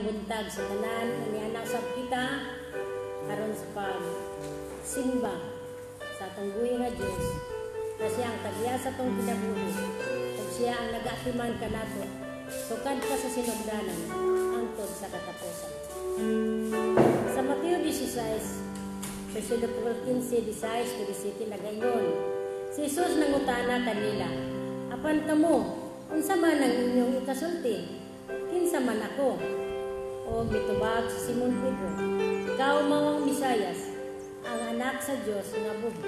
buntag sa tanan aniana usab kita karon sa pag simba sa atong buhi nga Dios. Kasi ang tagya sa atong kinabuhi ug siya ang nag-atiman kanato sukad pa sa sinugdanan hangtod sa katapusan. Sa Mateo 16 versículo 15-16 nagaingon, si Jesus nangutana kanila, apan kamo, unsa man ang inyong ikasulti? Kinsa man ako? O mitubag si Simon Pedro, ikaw mao ang Misayas, ang anak sa Dios nga buhi.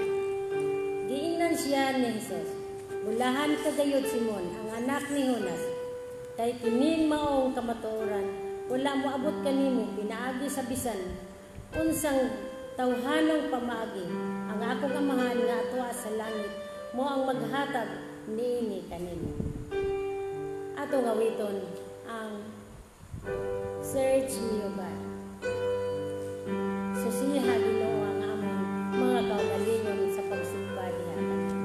Giingnan siya ni Jesus, bulahan ka gayud Simon, ang anak ni Jonas, kay kining maong kamatuoran, wala mo abot kanimo pinaagi sa bisan unsang tawhanong pamaagi. Ang akong amahan nga atoa sa langit mo ang maghatag niini kanimo. Atong awiton ang Search Me, O God. Susiha Ginoo ang among mga kaugalingon sa pagsugba diha kanimo.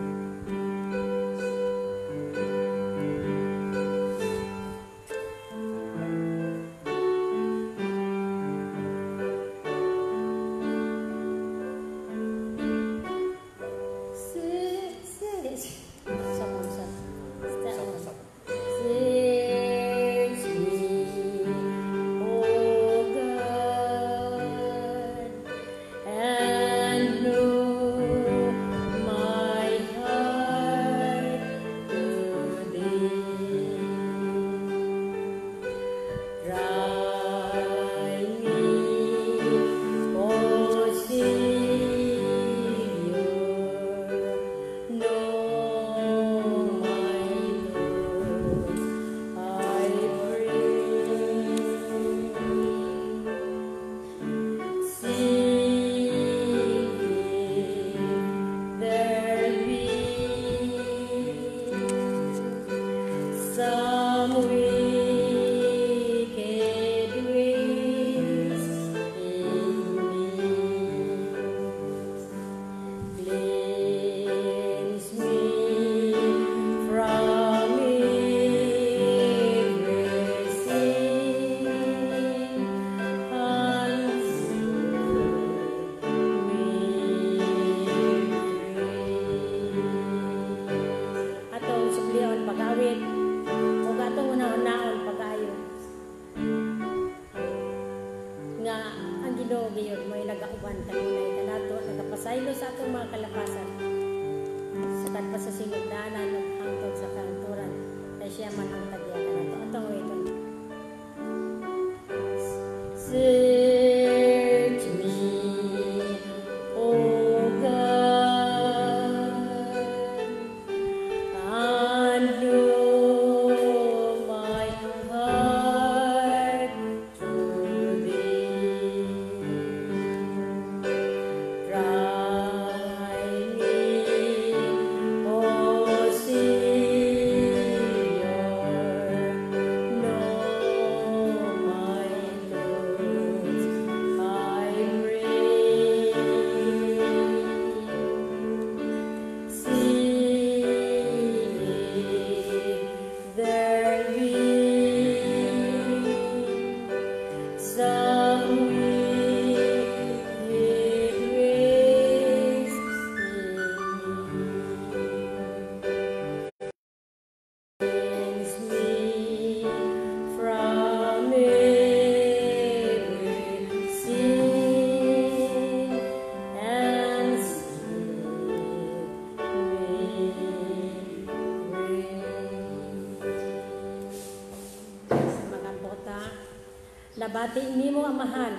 Nabati nimo amahan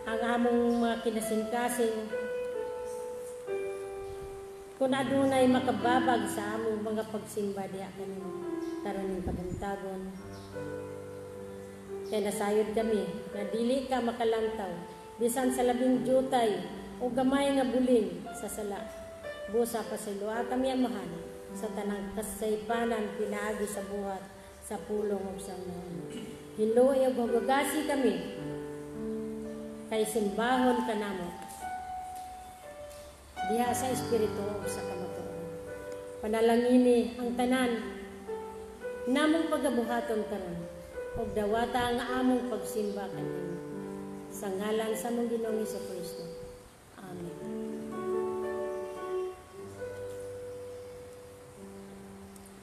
ang among mga kinasingkasing kung adunay makababag sa among mga pagsimba diha kanimo karon ning pagantagon. Kaya nasayod kami na dili ka makalantaw bisan sa labing jutay o gamay nga buling sa sala. Busa pasilua kami amahan sa tanang kasaypanan pinaagi sa buhat sa pulong ug sa Hinuoy o gagasi kami kay simbahon ka namo diha sa espiritu o sa kamatuoran. Panalangini ang tanan namong pagabuhaton karon ug dawata nga among pagsimba kanimo. Sa ngalan sa mong Ginoong Kristo. Amen.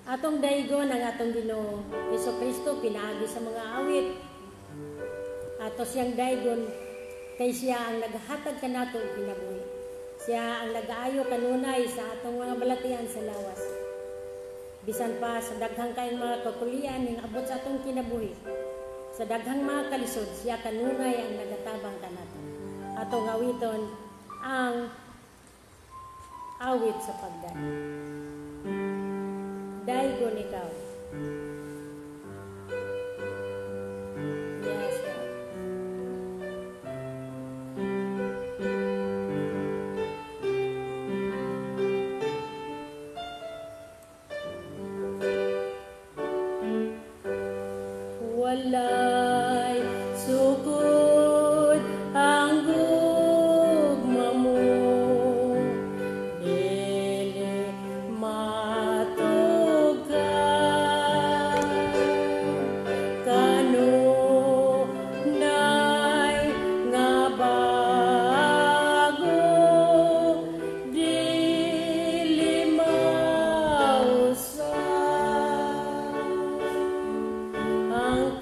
Atong daygon ang atong Ginoo Kristo pinaagi sa mga awit. Ato siyang daygon kay siya ang naghatag kanato og kinabuhi. Siya ang nag-aayo kanunay sa atong mga balatian sa lawas. Bisan pa sa daghang kayong mga kakulian ning abot sa atong kinabuhi. Sa daghang mga kalisod, siya kanunay ang nagatabang kanato. Atong awiton ang awit sa pagdaan. Daygon ikaw. Yes, God. Walay sukod ang gugma mo, dili matugan kanunay nga bago, dili mausay ang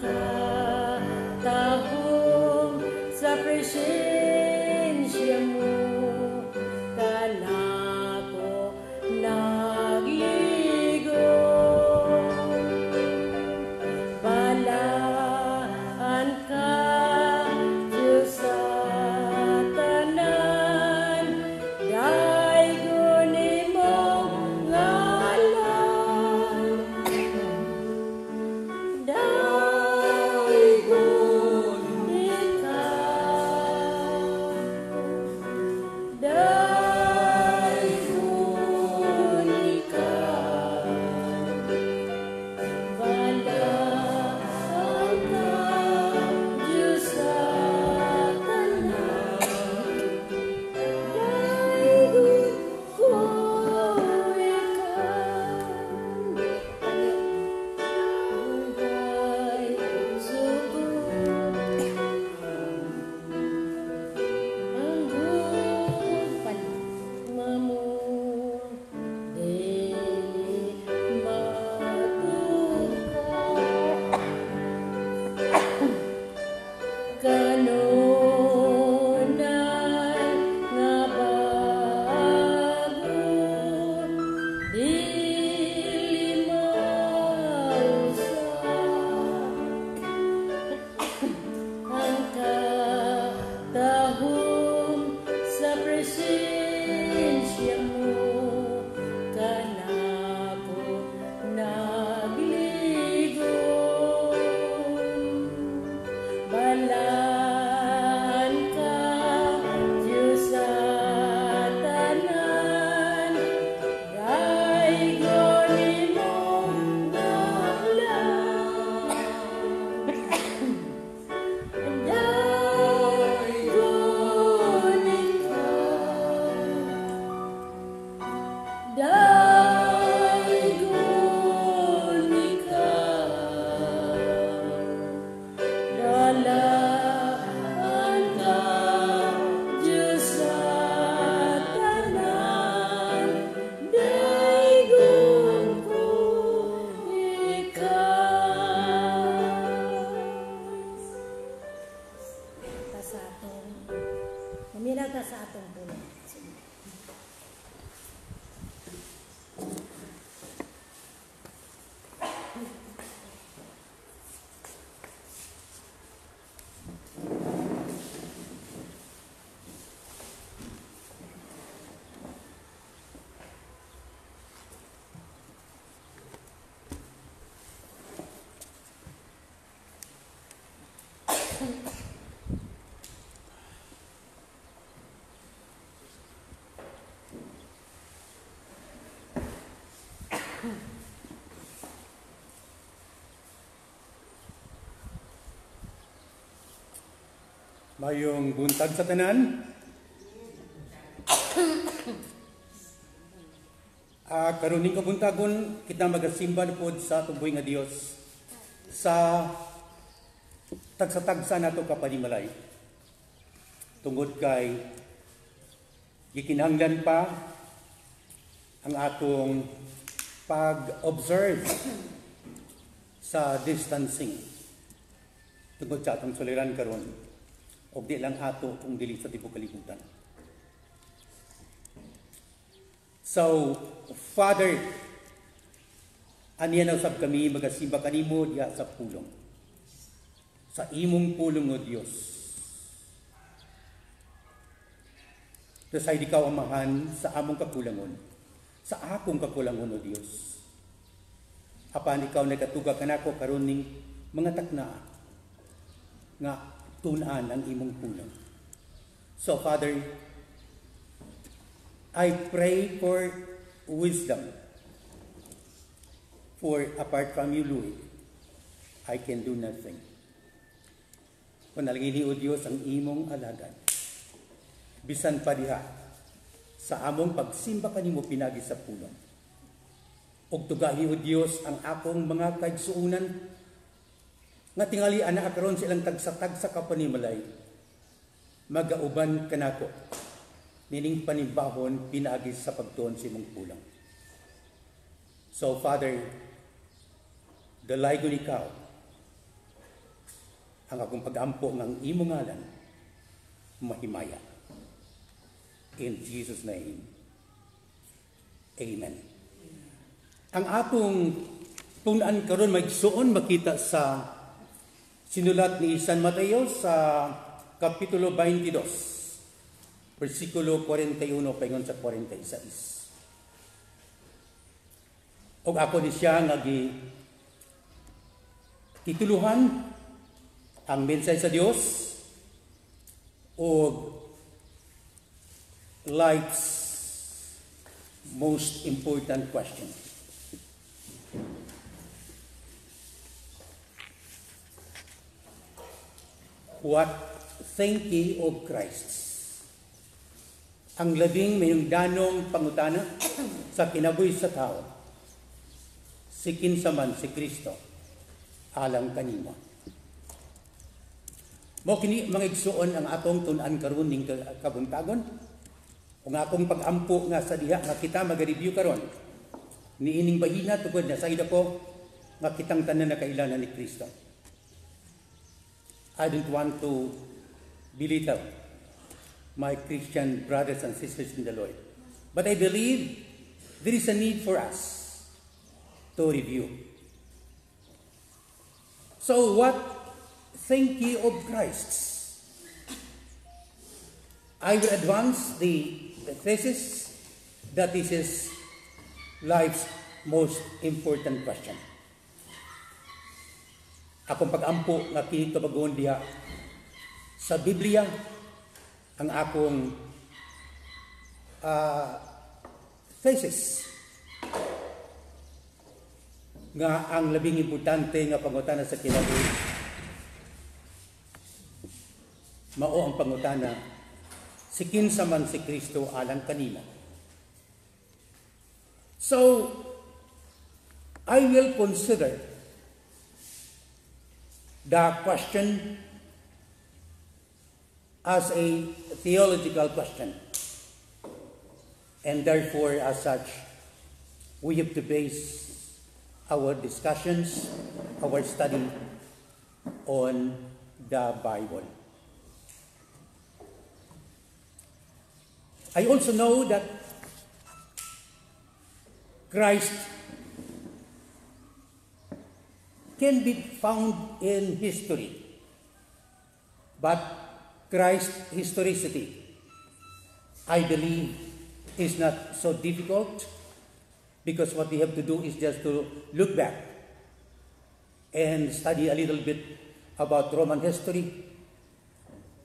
katahom sa presensya mo, kanako nagligo. Balaan ka, Diyos sa tanan, daygon imong ngalan. Daygon ikaw, daygon ikaw, balaan ka, Diyos sa tanan, daygon ko ikaw. Kanunay nga bago, dili mausay ang katahom sa presensya mo, kanako nagligo. Balaan ka, Diyos sa tanan, daygon imong ngalan. Daygon ikaw, daygon ikaw, dalaan ka, Diyos sa tanan, daygon ko ikaw. Ta sa atong mamira ta sa atong pulo. Mayong buntag sa tanan. Karon ning kabuntagon kita magasimba pod sa tuboy nga Dios sa tagsa-tagsa nato kapanimalay. Tungod kay gikinahanglan pa ang atong pag-observe sa distancing. Tungod sa atong suliran karon, og di lang ato kung dili sa tibok kalibutan. So, Father, aniya na usab kami magasimba kanimo diha sa pulong. Sa imong pulong o Dios. Dasay ikaw amahan sa among kakulangon, sa akong kakulangon o Dios. Apan ikaw nagatuga kanako karon ning mga takna nga tun-an ang imong pulong. So Father, I pray for wisdom. For apart from you, Lord, I can do nothing. Panalangin o Diyos ang imong alagad. Bisan pa diha sa among pagsimba kanimo pinagi sa pulong. Og tugahi o Diyos ang akong mga kaigsuunan nga tingali ana karon silang tagsa-tagsa ka panimalay. Magauban kanako nining panibahon pinagi sa pagtuon sa imong pulong. So Father, dalaygon ikaw ang akong pag-ampo ng imong ngalan mahimaya. In Jesus' name, Amen. Ang atong tun-an karon maigsuon makita sa sinulat ni San Mateo sa Kapitulo 22. Versikulo 41 paingon sa 46. Og ako ni siya nga tituluhan ang mensahe sa Dios og life's most important question. What think ye of Christ? Ang labing mayungdanong pangutana sa kinabuhi sa tao. Si kinsa man si Kristo alang kanimo. Mo kini mga igsuon ang atong tun-an karon ning kabuntagon. Ug akong pag-ampo nga sa diha nga kita mag-review karon niining bahina tungod na sa ida ko nga kitang tanan na kailangan ni Kristo. I don't want to belittle my Christian brothers and sisters in the Lord. But I believe there is a need for us to review. So what think ye of Christ? I will advance the thesis that this is life's most important question. Akong pag-ampo nga kini kabagon diha sa Biblia ang akong thesis nga ang labing importante nga pangutana sa kinabuhi mao ang pangutana si kinsa man si Kristo alang kanila. So I will consider the question as a theological question. And therefore, as such, we have to base our discussions, our study on the Bible. I also know that Christ can be found in history, but Christ's historicity, I believe, is not so difficult because what we have to do is just to look back and study a little bit about Roman history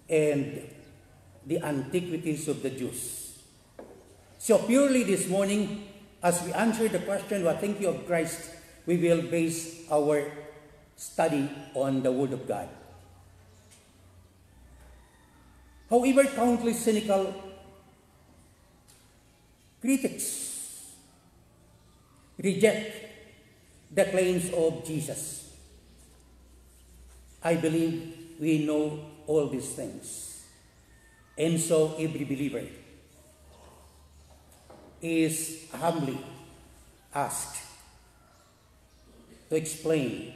and the antiquities of the Jews. So purely this morning, as we answer the question, what think you of Christ, we will base our study on the Word of God. However, countless cynical critics reject the claims of Jesus. I believe we know all these things. And so every believer is humbly asked to explain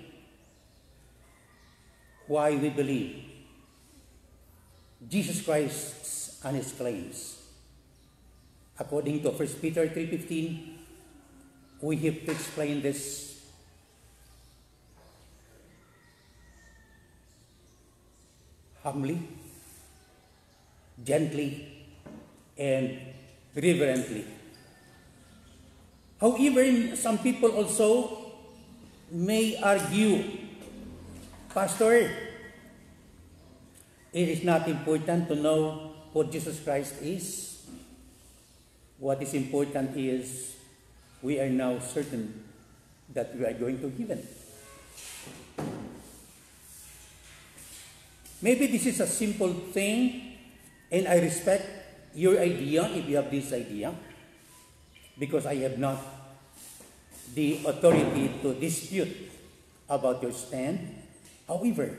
why we believe Jesus Christ and His claims. According to 1 Peter 3:15, we have to explain this humbly, gently, and reverently. However, some people also may argue, Pastor, it is not important to know what Jesus Christ is. What is important is we are now certain that we are going to heaven. Maybe this is a simple thing, and I respect your idea if you have this idea, because I have not the authority to dispute about your stand. However,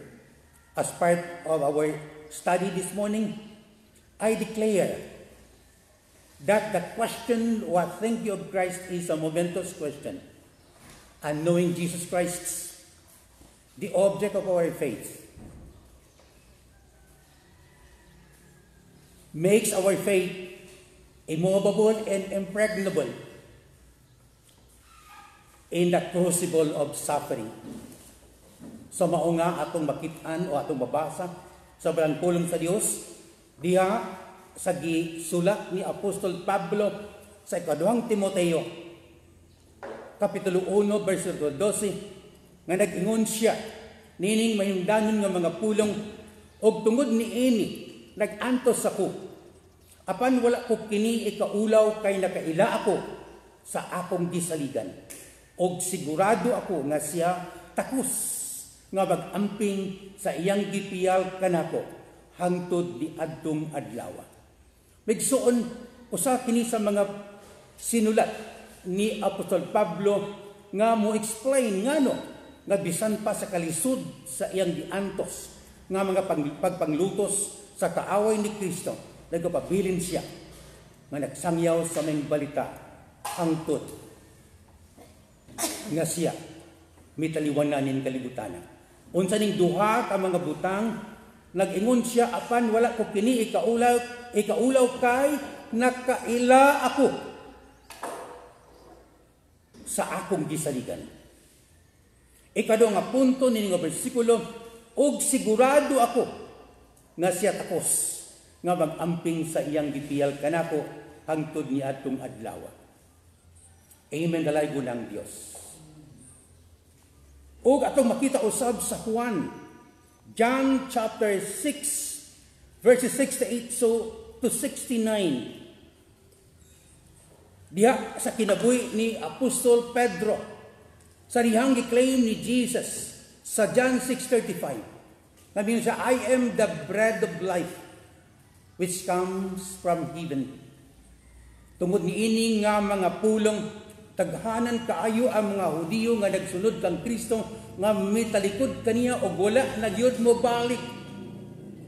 as part of our study this morning, I declare that the question, what think you of Christ, is a momentous question. And knowing Jesus Christ, the object of our faith, makes our faith immovable and impregnable in the crucible of suffering. So mao nga atong makitaan o atong mabasa sa balangkulong sa Dios diha sa gisulat ni Apostol Pablo sa ikaduhang Timoteo kapitulo 1 bersikulo 12 nga nag-ingon siya nining mahingdanon nga mga pulong og tungod niini nag-antos ako apan wala ko kini ikaulaw kay nakaila ako sa akong gisaligan og sigurado ako nga siya takos nga mag-amping sa iyang gipiyal kanako hangtod di adtong adlaw. Migsuon usa kini sa mga sinulat ni Apostol Pablo nga mo explain ngano nga bisan pa sa kalisod sa iyang giantos nga mga pagpanglutos sa kaaway ni Kristo nagpabilin siya nga nagsangyaw sa mga balita hangtod nga siya mitaliwananin kalibutan. Unsa ning duha ka mga butang nag-ingon siya apan wala ko kini ikaulaw kay nakaila ako sa akong gisaligan. Ikado nga punto ni nga bersikulo og sigurado ako nga siya takos nga mag-amping sa iyang gipiyal kanako hangtod ni adtong adlaw. Amen dalay gunang Dios. Og atong makita usab sa Juan, John chapter 6, verses 68 to 69. Diha sa kinabuhi ni Apostol Pedro, sa dihang gi-claim ni Jesus sa John 6:35. Nabi siya, I am the bread of life, which comes from heaven. Tungod ni ini nga mga pulong, taghanan kaayo ang mga Hudiyo nga nagsunod kang Kristo nga mitalikod kaniya o wala na gyud mo balik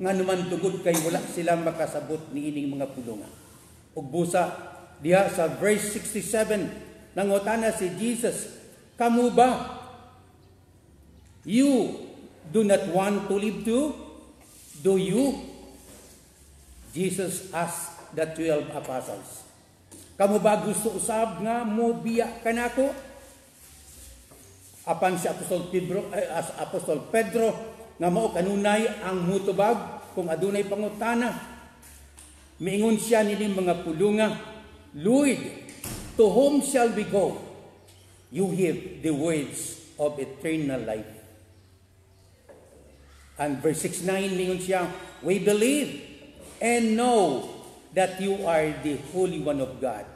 nga naman tugod kay wala sila makasabot ni ining mga pulonga. Ug busa diha sa verse 67 nangutana si Jesus, kamo ba? You do not want to live too? Do you? Jesus asked the 12 apostles. Kamu ba gusto usab nga mo biya kanako? Apan si Apostol Pedro nga mao kanunay ang mutubag kung adunay pangutana. Miingon siya nini mga pulunga, Lord, to whom shall we go? You have the words of eternal life. And verse 69 miingon siya, we believe and know that you are the Holy One of God.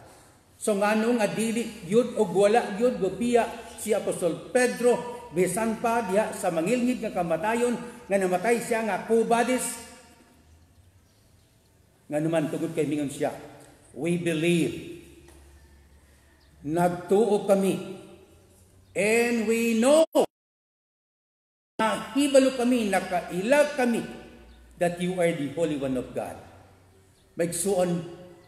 So nganong adili yun o wala yun gobiya si Apostol Pedro bisan pa diha sa mangilngig nga kamatayon nga namatay siya nga kubadis nga naman tugod kay mingon siya, we believe, nagtuo kami, and we know na nakahibalo kami, nakailag kami, that you are the Holy One of God. Maigsuon,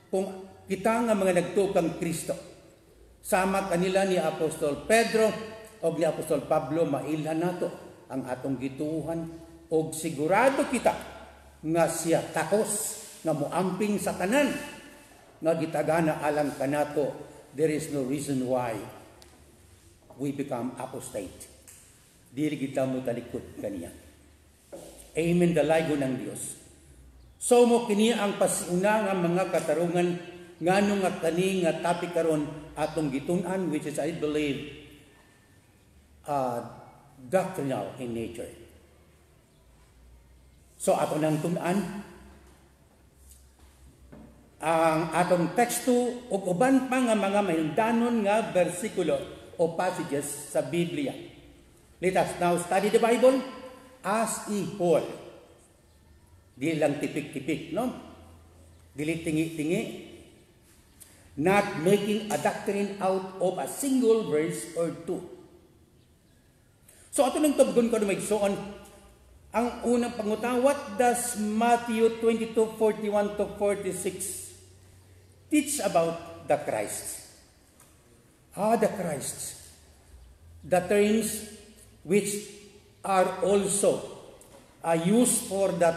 kung kita nga mga nagtukang Kristo, sama kanila ni Apostol Pedro o ni Apostol Pablo, mailhan nato ang atong gituhan o sigurado kita nga siya takos nga muamping sa tanan nga gitagana alang kanato. There is no reason why we become apostate. Dili kita mo talikod kaniya. Amen, dalago ng Dios. So mo kini ang pasiuna nga mga katarungan ngano nga kani nga topic karon atong gitun-an, which is I believe doctrinal in nature. So ato nang tun-an ang atong teksto ug uban pa nga mga mahinungdanon nga bersikulo o passages sa Biblia. Let us now study the Bible as a whole. Di lang tipik-tipik, no? Dili tingi-tingi. Not making a doctrine out of a single verse or two. So ato nang tubgon ko magsuon ang unang panguta, what does Matthew 22:41 to 46 teach about the Christ? The Christ. The terms which are also used for the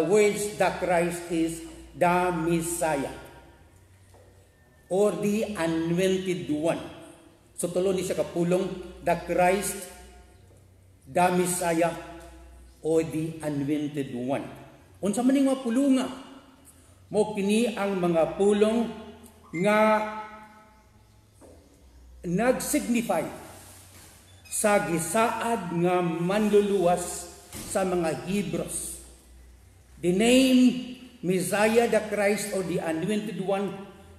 words the Christ is the Messiah or the Anointed One. So tulo ni siya kapulong, the Christ, the Messiah, or the Anointed One. Unsa man ning mga pulonga, mo kini ang mga pulong nga nag-signify sa gisaad nga manluluwas sa mga Hebrews. The name Messiah, the Christ, or the Anointed One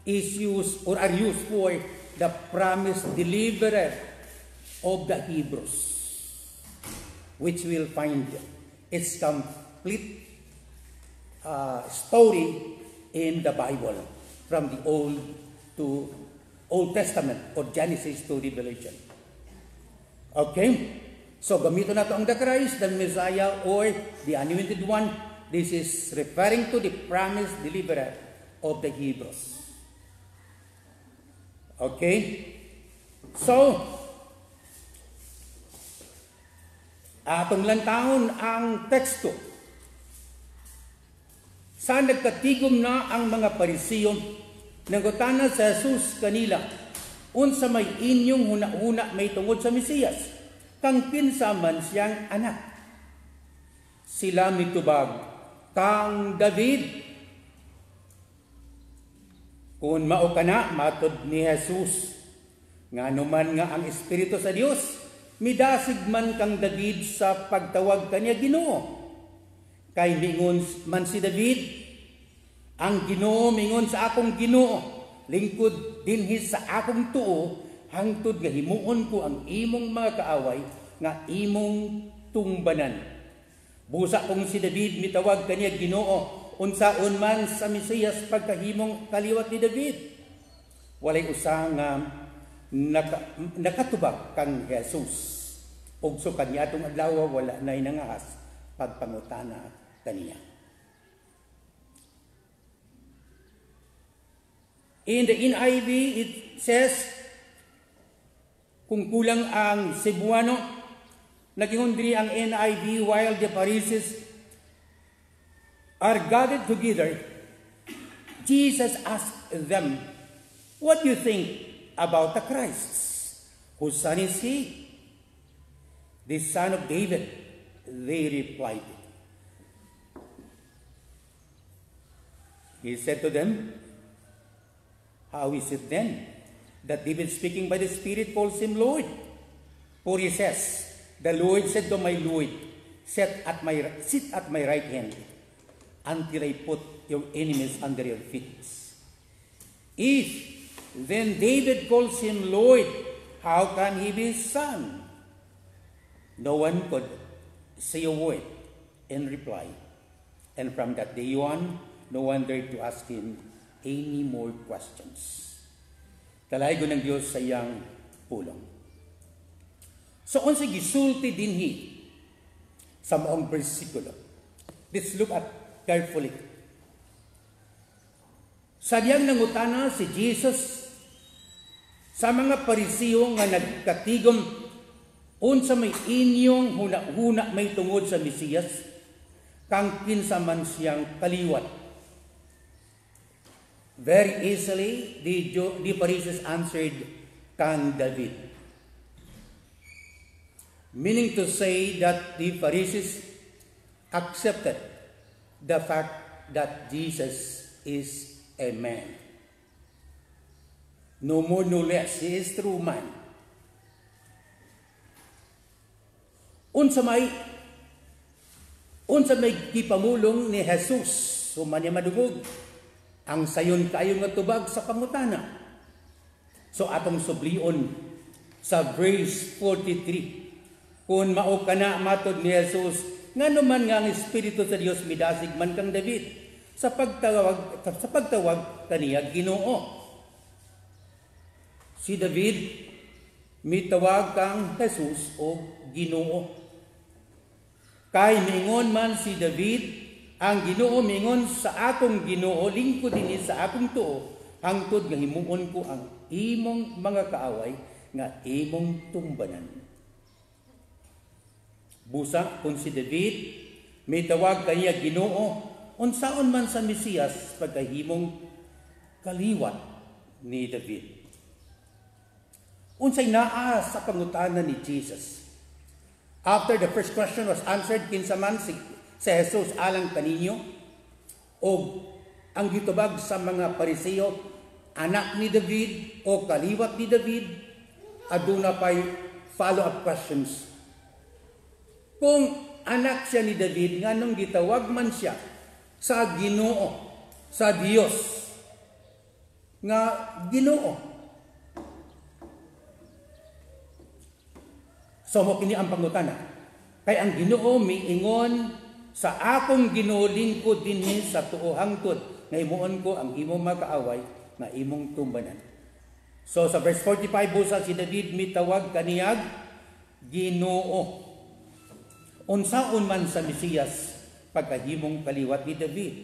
is used or are used for the promised deliverer of the Hebrews, which will find its complete story in the Bible from the Old Testament or Genesis to Revelation. Okay? So, gamito na ito ang the Christ, the Messiah, or the Anointed One. This is referring to the promised deliverer of the Hebrews. Okay? So, atong lantahon ang teksto. Sa nagkatigom na ang mga Parisiyo, nangutana sa Jesus kanila, unsa may inyong huna-huna may tungod sa Mesiyas, kang kinsa man siyang anak. Sila mitubag, kang David. Kung mao kana, matod ni Jesus, nganuman nga ang Espiritu sa Dios, midasig man kang David sa pagtawag kaniya Ginoo. Kay mingon man si David, ang Ginoo mingon sa akong Ginoo, lingkod dinhi sa akong tuo, hangtod nga himuon ko ang imong mga kaaway nga imong tungbanan. Busa kung si David mitawag kaniya Ginoo, unsaon man sa Mesiyas pagkahimong kaliwat ni David. Walay usa nga nakatubag kang Jesus. Ug so kaniya atong adlaw wala nay nangahas pagpangutana kaniya. In the NIV, it says, kung kulang ang Cebuano, nagingon diri ang NIV, while the Pharisees are gathered together, Jesus asked them, what do you think about the Christ? Whose son is he? The son of David, they replied. He said to them, how is it then that David speaking by the Spirit calls him Lord? For he says, the Lord said to my Lord, sit at my right hand until I put your enemies under your feet. If then David calls him Lord, how can he be his son? No one could say a word in reply. And from that day on, no one dared to ask him any more questions. Talaygo ng Diyos sa iyang pulong. So unsa gisulti dinhi sa maong bersikulo? Let's look at carefully. Sa diyang nangutana si Jesus sa mga Parisiyo nga nagkatigom unsa may inyong huna-huna may tungod sa Mesiyas, kang kinsa man siyang kaliwat. Very easily, the Pharisees answered, kang David. Meaning to say that the Pharisees accepted the fact that Jesus is a man. No more, no less. He is true man. Unsa may gipamulong ni Jesus sumanya madugog ang sayon kayo nga tubag sa pangutana. So atong sublion sa verse 43, kung mao kana matod ni Jesus, ngano man nga ang Espiritu sa Dios midasig man kang David sa pagtawag kaniya Ginoo. Si David mitawag kang Jesus o Ginoo. Kay mingon man si David, ang Ginoo mingon sa akong Ginoo, lingkod dinhi sa akong tuo, hangtod nga himuon ko ang imong mga kaaway nga imong tumbanan. Busa kung si David mitawag kaniya Ginoo, unsaon man sa Mesiyas pagkahimong kaliwat ni David. Unsay naa sa pangutana ni Jesus. After the first question was answered, kinsa man si Jesus alang kaninyo, o ang gitubag sa mga Pariseo, anak ni David o kaliwat ni David, aduna pay follow-up questions. Kung anak siya ni David, nganong gitawag man siya sa Ginoo, sa Dios, nga Ginoo. So mo kini ang pangutana. Kay ang Ginoo miingon sa akong Ginoo lingkod dinhi sa tuo hangtod nga himuon ko ang imong makaaway nga imong tumbanan. So sa verse 45 busa si David mitawag kaniyag Ginoo. Unsaon man sa Mesiyas pagkahimong kaliwat ni David.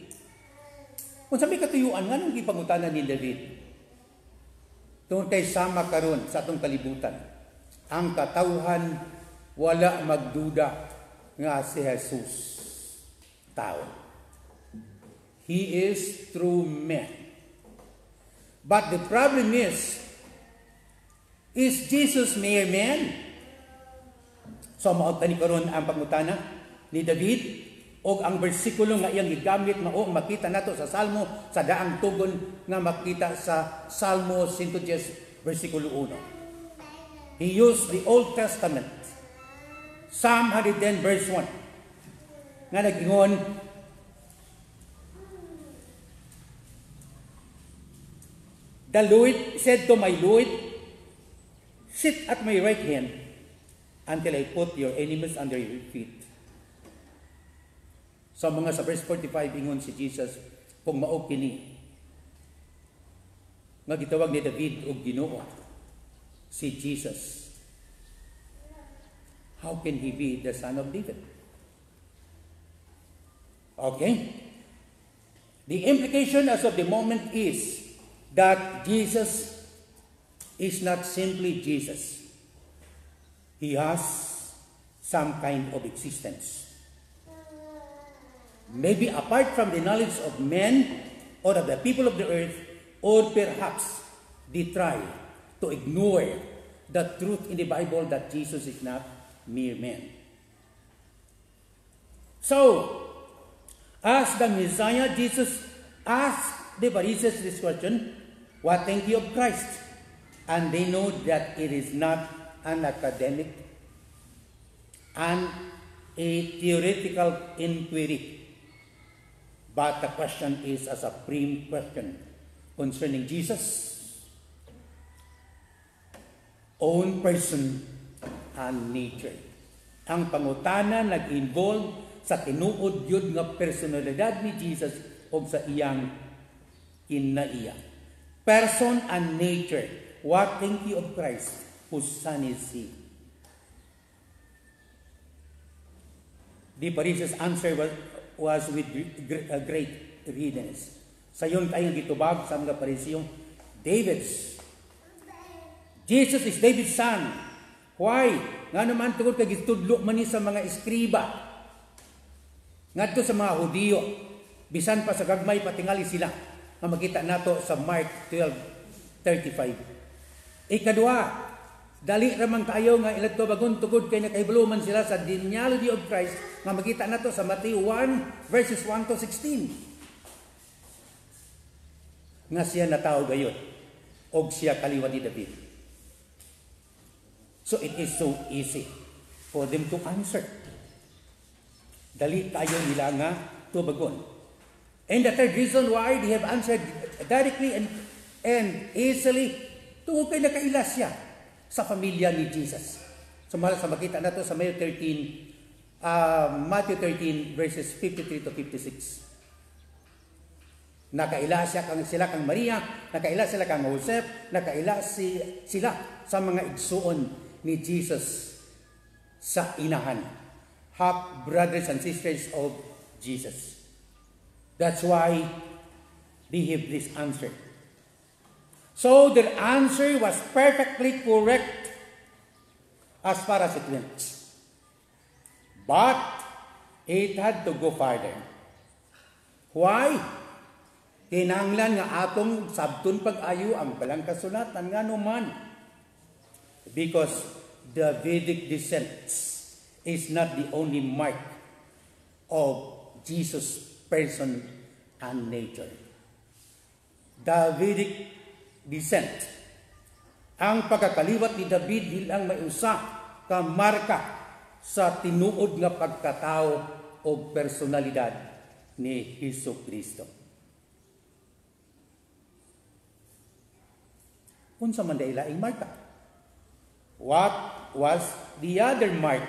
Unsa may katuyuan nganong gipangutana ni David? Tungod kay sama karon sa atong kalibutan. Ang katawhan wala magduda nga si Jesus tao. He is true man. But the problem is Jesus mere man? So mao tani karon ang pangutana ni David og ang bersikulo nga iyang gigamit mao makita nato sa Salmo sa daang tugon nga makita sa Salmo 110 bersikulo 1. He used the Old Testament, Psalm 110 verse 1, nga nagingon, the Lord said to my Lord, sit at my right hand until I put your enemies under your feet. So mga sa verse 45, ingon si Jesus, kung mao kini nga gitawag ni David og Ginoo, si Jesus, how can he be the son of David? Okay? The implication as of the moment is that Jesus is not simply Jesus. He has some kind of existence. Maybe apart from the knowledge of men or of the people of the earth, or perhaps they try to ignore the truth in the Bible that Jesus is not mere man. So, as the Messiah, Jesus asked the Pharisees this question, what think you of Christ? And they know that it is not an academic and a theoretical inquiry, but the question is a supreme question concerning Jesus' own person and nature. Ang pangutana nag-involve sa tinuod yun nga personalidad ni Jesus o sa iyang kinaiya. Person and nature. What think you of Christ? Whose son is he? the Pharisees' answer was with great readiness. Sayon tayong gitubag sa mga Pariseo, Jesus is David's son. Why? Nga naman tungod kay gitudlo man ni sa mga eskriba. Ngadto sa mga Hudiyo, bisan pa sa gagmay patingali sila. Nga makita nato sa Mark 12:35. Ikadua, dali ramang kayo nga iladto bagon tugod kay nakahibuluman sila sa genealogy of Christ nga makita nato sa Matthew 1:1-16. Nga siya natao gayon og siya kaliwa ni David. So it is so easy for them to answer. Dali kayo nila nga tubagon. And the third reason why they have answered directly and easily, tungkol kay nakailas siya sa pamilya ni Jesus. So sa makita na to sa Matthew 13 verses 53-56. Nakaila sila kang Maria, nakaila sila kang Joseph, nakaila sila sa mga igsuon ni Jesus sa inahan. Half brothers and sisters of Jesus. That's why they have this answer. So their answer was perfectly correct as far as it went. But it had to go farther. Why? Kinahanglan nga atong sabton pag-ayo ang balang kasulatan nga naman. Because Davidic descent is not the only mark of Jesus' person and nature. Davidic descent, ang pagkakaliwat ni David bilang may usa ka marka sa tinuod nga pagkatao o personalidad ni Jesucristo. Unsa man dai laing marka? What was the other mark?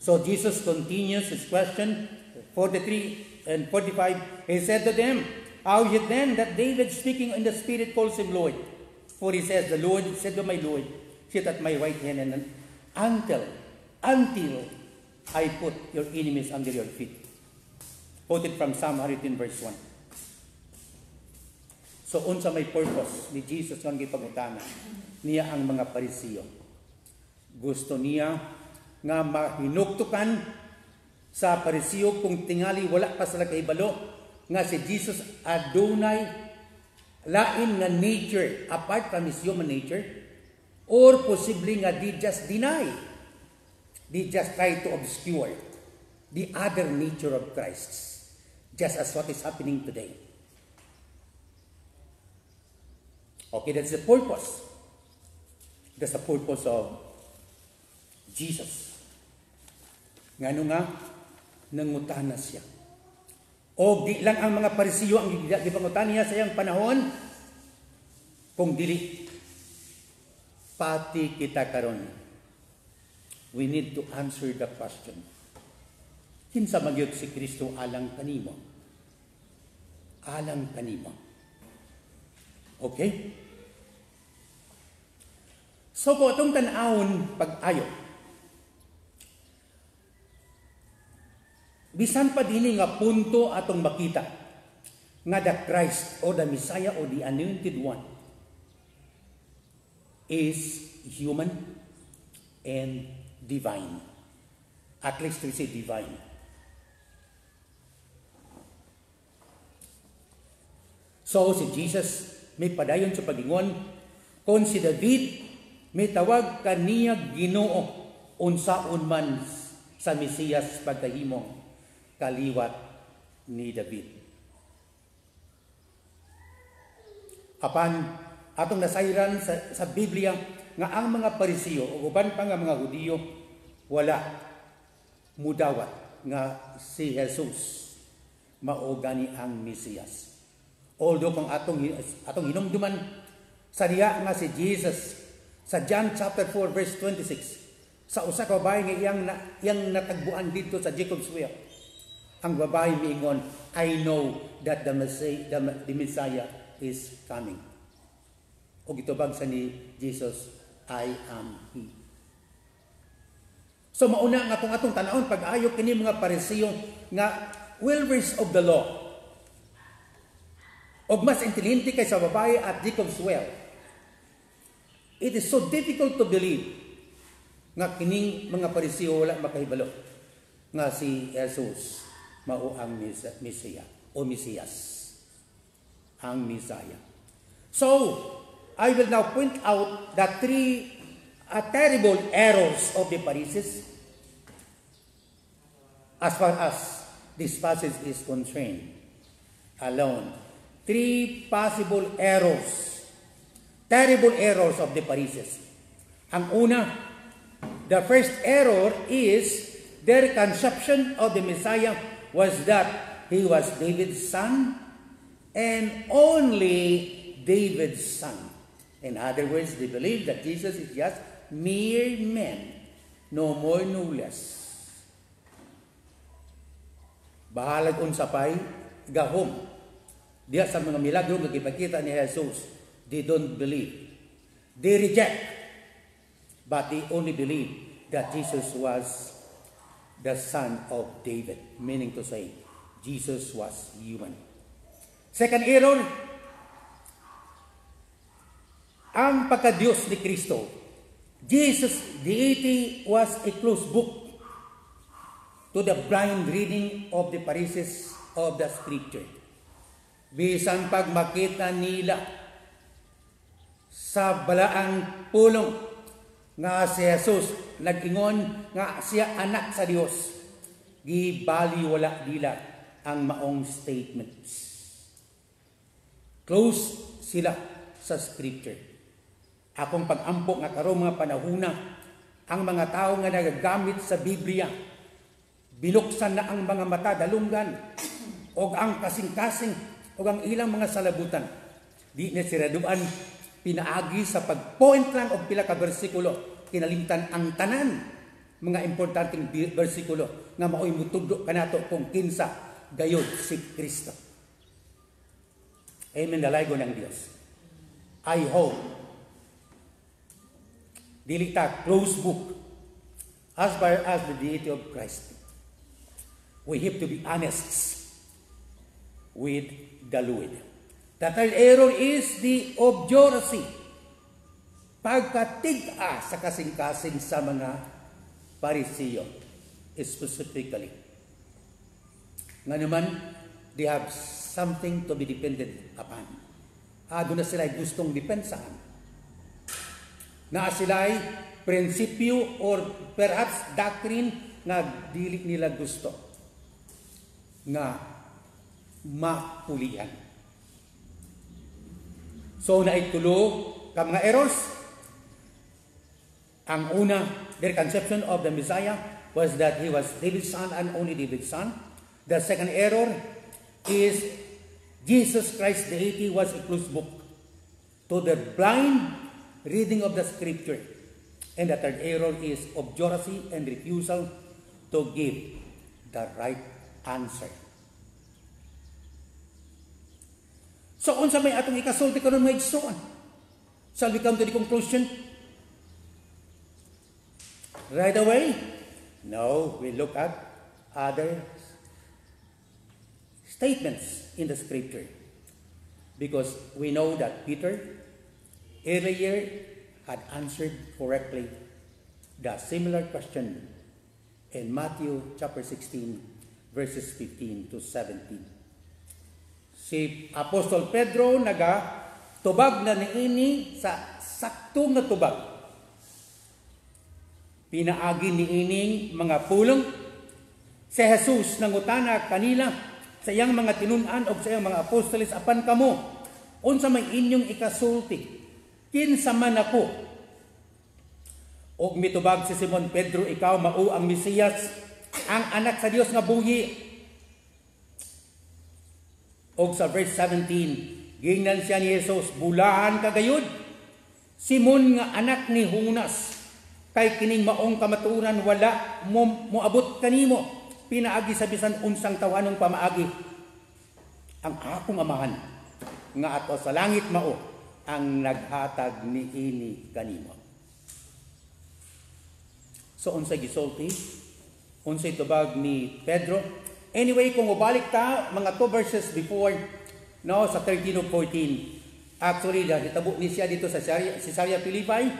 So Jesus continues his question, 43 and 45. He said to them, how is it then that David speaking in the Spirit calls him Lord? For he says, the Lord said to my Lord, sit at my right hand and until I put your enemies under your feet. Quoted from Psalm 110 verse 1. So unsa may purpose ni Jesus nga gipangutana niya ang mga Pariseo. Gusto niya nga mahinuktukan sa Pariseo kung tingali wala pa sila kahibalo nga si Jesus adunay lain nga nature apart from his human nature, or posible nga they just deny, they just try to obscure the other nature of Christ, just as what is happening today. Okay, that's the purpose. That's the purpose of Jesus. Ngano nga, nangutana siya. O di lang ang mga Pariseo ang gipangutan niya sa iyang panahon, kung dili, pati kita karon. We need to answer the question. Kinsa magyud si Kristo alang kanimo? Alang kanimo. Okay? So kung itong tanawon pag-ayo, bisan pa din nga punto atong makita nga the Christ or the Messiah or the Anointed One is human and divine. At least we say divine. So si Jesus may padayon sa pagingon, kung si David may tawag kaniya Ginoo unsaon man sa Mesiyas pagkahimong kaliwat ni David. Apan atong nasayran sa Biblia nga ang mga Pariseo o uban pa nga mga Hudiyo wala mudawat nga si Jesus mao gani ang Mesiyas. Although kung atong hinumduman sa diya nga si Jesus sa John chapter 4 verse 26, sa usa ka babae nga iyang natagbuan dito sa Jacob's Well, ang babae miingon, I know that the Messiah is coming. O gitubag sa ni Jesus, I am He. So mauna nga atong tanawon pag-ayo kini mga Parisiyo nga well-versed of the law. Og mas intelligente kaysa babae at Jacob's well. It is so difficult to believe nga kining mga Parisiyo wala makahibalo nga si Jesus mao ang Mesiya o Mesiyas, ang Messiah. So, I will now point out the three terrible errors of the Pharisees as far as this passage is concerned alone. Three possible errors, terrible errors of the Pharisees. Ang una, the first error is their conception of the Messiah was that he was David's son and only David's son. In other words, they believe that Jesus is just mere man, no more, no less. Bahalag unsa pay gahom diya sa mga milagro nga gipakita ni Jesus. They don't believe. They reject. But they only believe that Jesus was the son of David, meaning to say, Jesus was human. Second error, ang pagka-Diyos ni Kristo. Jesus' deity was a closed book to the blind reading of the Pharisees of the Scripture. Bisan pag makita nila sa balaang pulong nga si Jesus nag-ingon nga siya anak sa Dios, gibaliwala nila ang maong statements. Close sila sa Scripture. Akong pag-ampo nga karong mga panahuna, ang mga tao nga nagagamit sa Biblia, biluksan na ang mga mata dalunggan, o ang kasing-kasing, o ang ilang mga salabutan. Di na siraduan, pinaagi sa pag-point lang o pila ka bersikulo, kinalimtan ang tanan, mga importanteng bersikulo, nga mao'y mutudlo kanato kung kinsa gayod si Kristo. Amen, dalaygo ng Diyos. I hope dili ta closed book as far as the deity of Christ. We have to be honest with the Lord. The third error is the obduracy. Pagkatig-a sa kasing-kasing sa mga Parisiyo, specifically. Nga naman, they have something to be dependent upon. Doon na sila gustong depensahan. Na sila'y prinsipyo or perhaps doctrine na dili nila gusto nga mapulian. So naitulo ka mga errors. Ang una, their conception of the Messiah was that he was David's son and only David's son. The second error is Jesus Christ deity was a closed book to the blind reading of the Scripture. And the third error is obduracy and refusal to give the right answer. So, unsa may atong ikasulti karon mga igsoon? Shall we come to the conclusion right away? No, we look at other statements in the Scripture. Because we know that Peter earlier had answered correctly the similar question in Matthew chapter 16, verses 15 to 17. Si Apostol Pedro tubag na niini sa sakto nga tubag. Pinaagi niining mga pulong si Jesus nangutana kanila sa iyang mga tinun-an o sa iyang mga apostoles, apan kamo, unsa may inyong ikasulti, kinsa man ako. Og mitubag si Simon Pedro, ikaw mao ang Mesiyas, ang anak sa Dios nga buhi. Og sa verse 17, gingnan siya ni Jesus, bulahan kagayod, Simon nga anak ni Jonas, kay kining maong kamaturan wala moabot kanimo, pinaagi sa bisan unsang tawanong pamaagi. Ang akong amahan, nga ato sa langit mao, ang naghatag niini kanimo. So unsay gisulti? Unsay tubag ni Pedro? Anyway, kung mabalik ta mga 2 verses before, no, sa 13 of 14, actually hitabo ni siya dito sa Caesarea Philippi,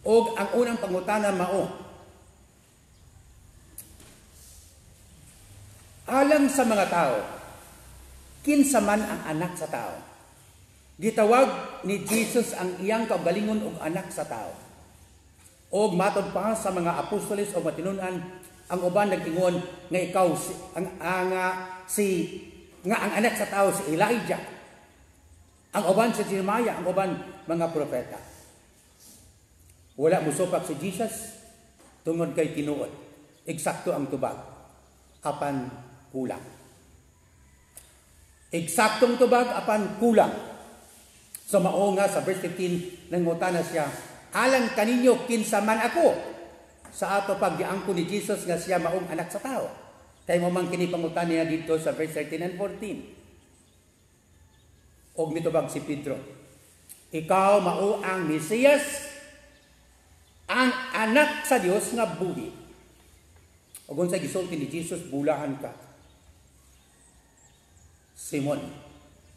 og ang unang pangutana mao, alang sa mga tao, kinsa man ang anak sa tao? Gitawag ni Jesus ang iyang kaugalingon og anak sa tao. Og matod pa sa mga apostoles o matinunan, ang uban nag-ingon nga ikaw ang anak sa tao si Elijah. Ang uban si Jeremiah, ang uban mga propeta. Wala musupak si Jesus tungod kay tinuod. Eksakto ang tubag. Apan kulang. Eksaktong tubag apan kulang. So mao nga sa verse 15 nangutana siya, alang kaninyo kinsa man ako sa ato paggiangko ni Jesus nga siya maong anak sa tao. Kay mo man kini pangutan niya dito sa verse 13 and 14. Og mitubag si Pedro, ikaw mao ang Mesiyas, ang anak sa Dios nga buhi. Og unsay gisulti ni Jesus, bulahan ka, Simon,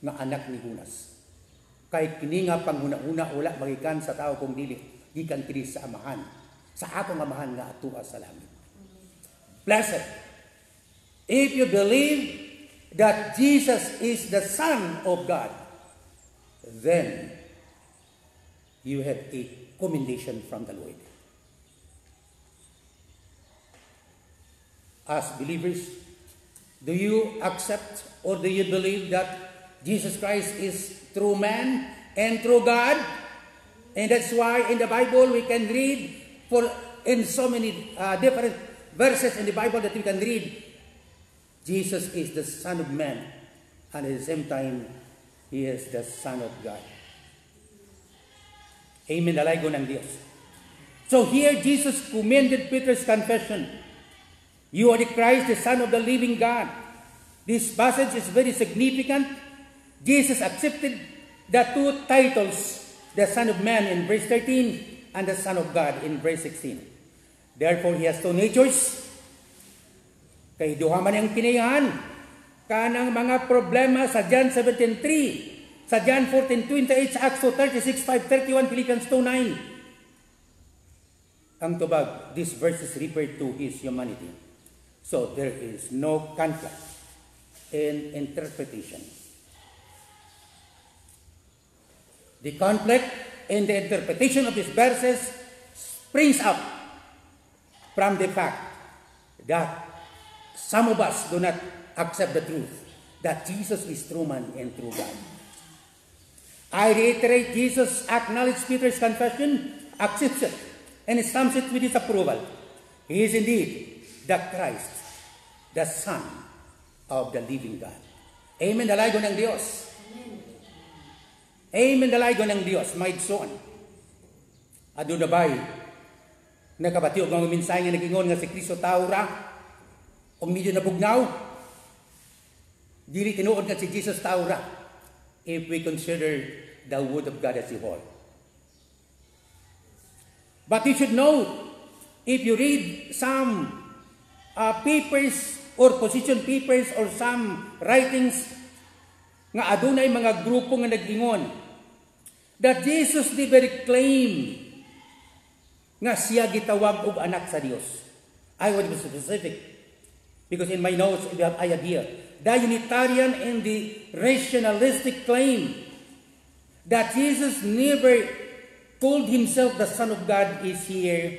nga anak ni Jonas. Kay kini nga panghuna-una wala magikan sa tao kung dili gikan kini sa amahan, sa akong amahan nga atua sa langit. Blessed if you believe that Jesus is the Son of God, then you have a commendation from the Lord. As believers, do you accept or do you believe that Jesus Christ is true man and true God? And that's why in the Bible we can read in so many different verses in the Bible that we can read, Jesus is the Son of Man, and at the same time, He is the Son of God. Amen. Dalago ng Diyos. So here Jesus commended Peter's confession. You are the Christ, the Son of the living God. This passage is very significant. Jesus accepted the two titles, the Son of Man in verse 13 and the Son of God in verse 16. Therefore, He has two natures. Kay duha man ang kinayahan kanang mga problema sa John 17:3, sa John 14:28, sa Acts 2:36, 5:31, Philippians 2:9. Ang tubag, these verses refer to His humanity. So there is no conflict in interpretation. The conflict in the interpretation of these verses springs up from the fact that some of us do not accept the truth that Jesus is true man and true God. I reiterate, Jesus acknowledged Peter's confession, accepts it, and stamps it with his approval. He is indeed the Christ, the Son of the living God. Amen. Dalago ng Diyos. Amen. Dalago ng Diyos. My son. Ado na ba'y nakabatiog ng minsay nga nagingon nga si Kristo taura o medyo nabugnaw? Dili tinuod nga si Jesus taura if we consider the word of God as a whole. But you should know, if you read some papers or position papers or some writings nga adunay mga grupo nga nagingon that Jesus never claim nga siya gitawag og anak sa Dios. I want to be specific because in my notes we have idea. The Unitarian and the rationalistic claim that Jesus never called himself the Son of God is here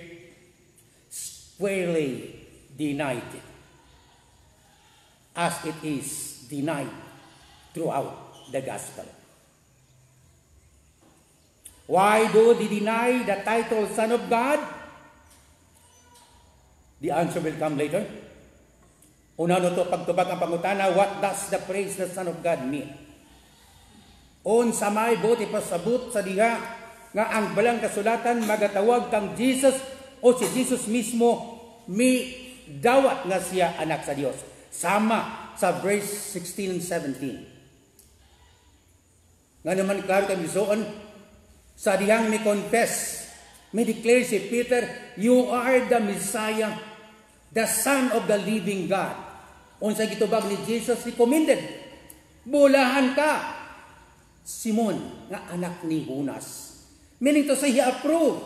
squarely denied, as it is denied throughout the gospel. Why do they deny the title Son of God? The answer will come later. Una no to pagtubag ang pangutana, what does the phrase the Son of God mean? Sa may buti pasabot sa diha nga ang balang kasulatan magatawag kang Jesus o si Jesus mismo may dawat nga siya anak sa Dios. Sama sa verse 16 and 17. Nga naman klaro kami soon, sa dihang may confess, may declare si Peter you are the Messiah, the Son of the living God. Unsa gitubag ni Jesus recommended, bulahan ka, Simon, nga anak ni Jonas. Meaning to say, he approved.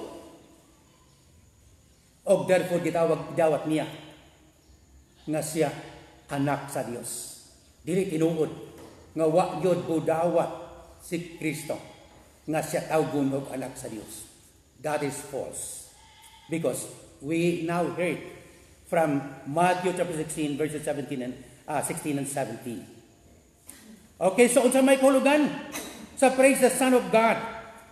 O therefore, dawat niya nga siya anak sa Dios. Dili tinuod nga wa gyud budawat si Kristo nga siya tawgon og anak sa Dios. That is false. Because we now heard from Matthew chapter 16 verses 16 and 17. Okay, so unsa may kahulugan sa praise the Son of God?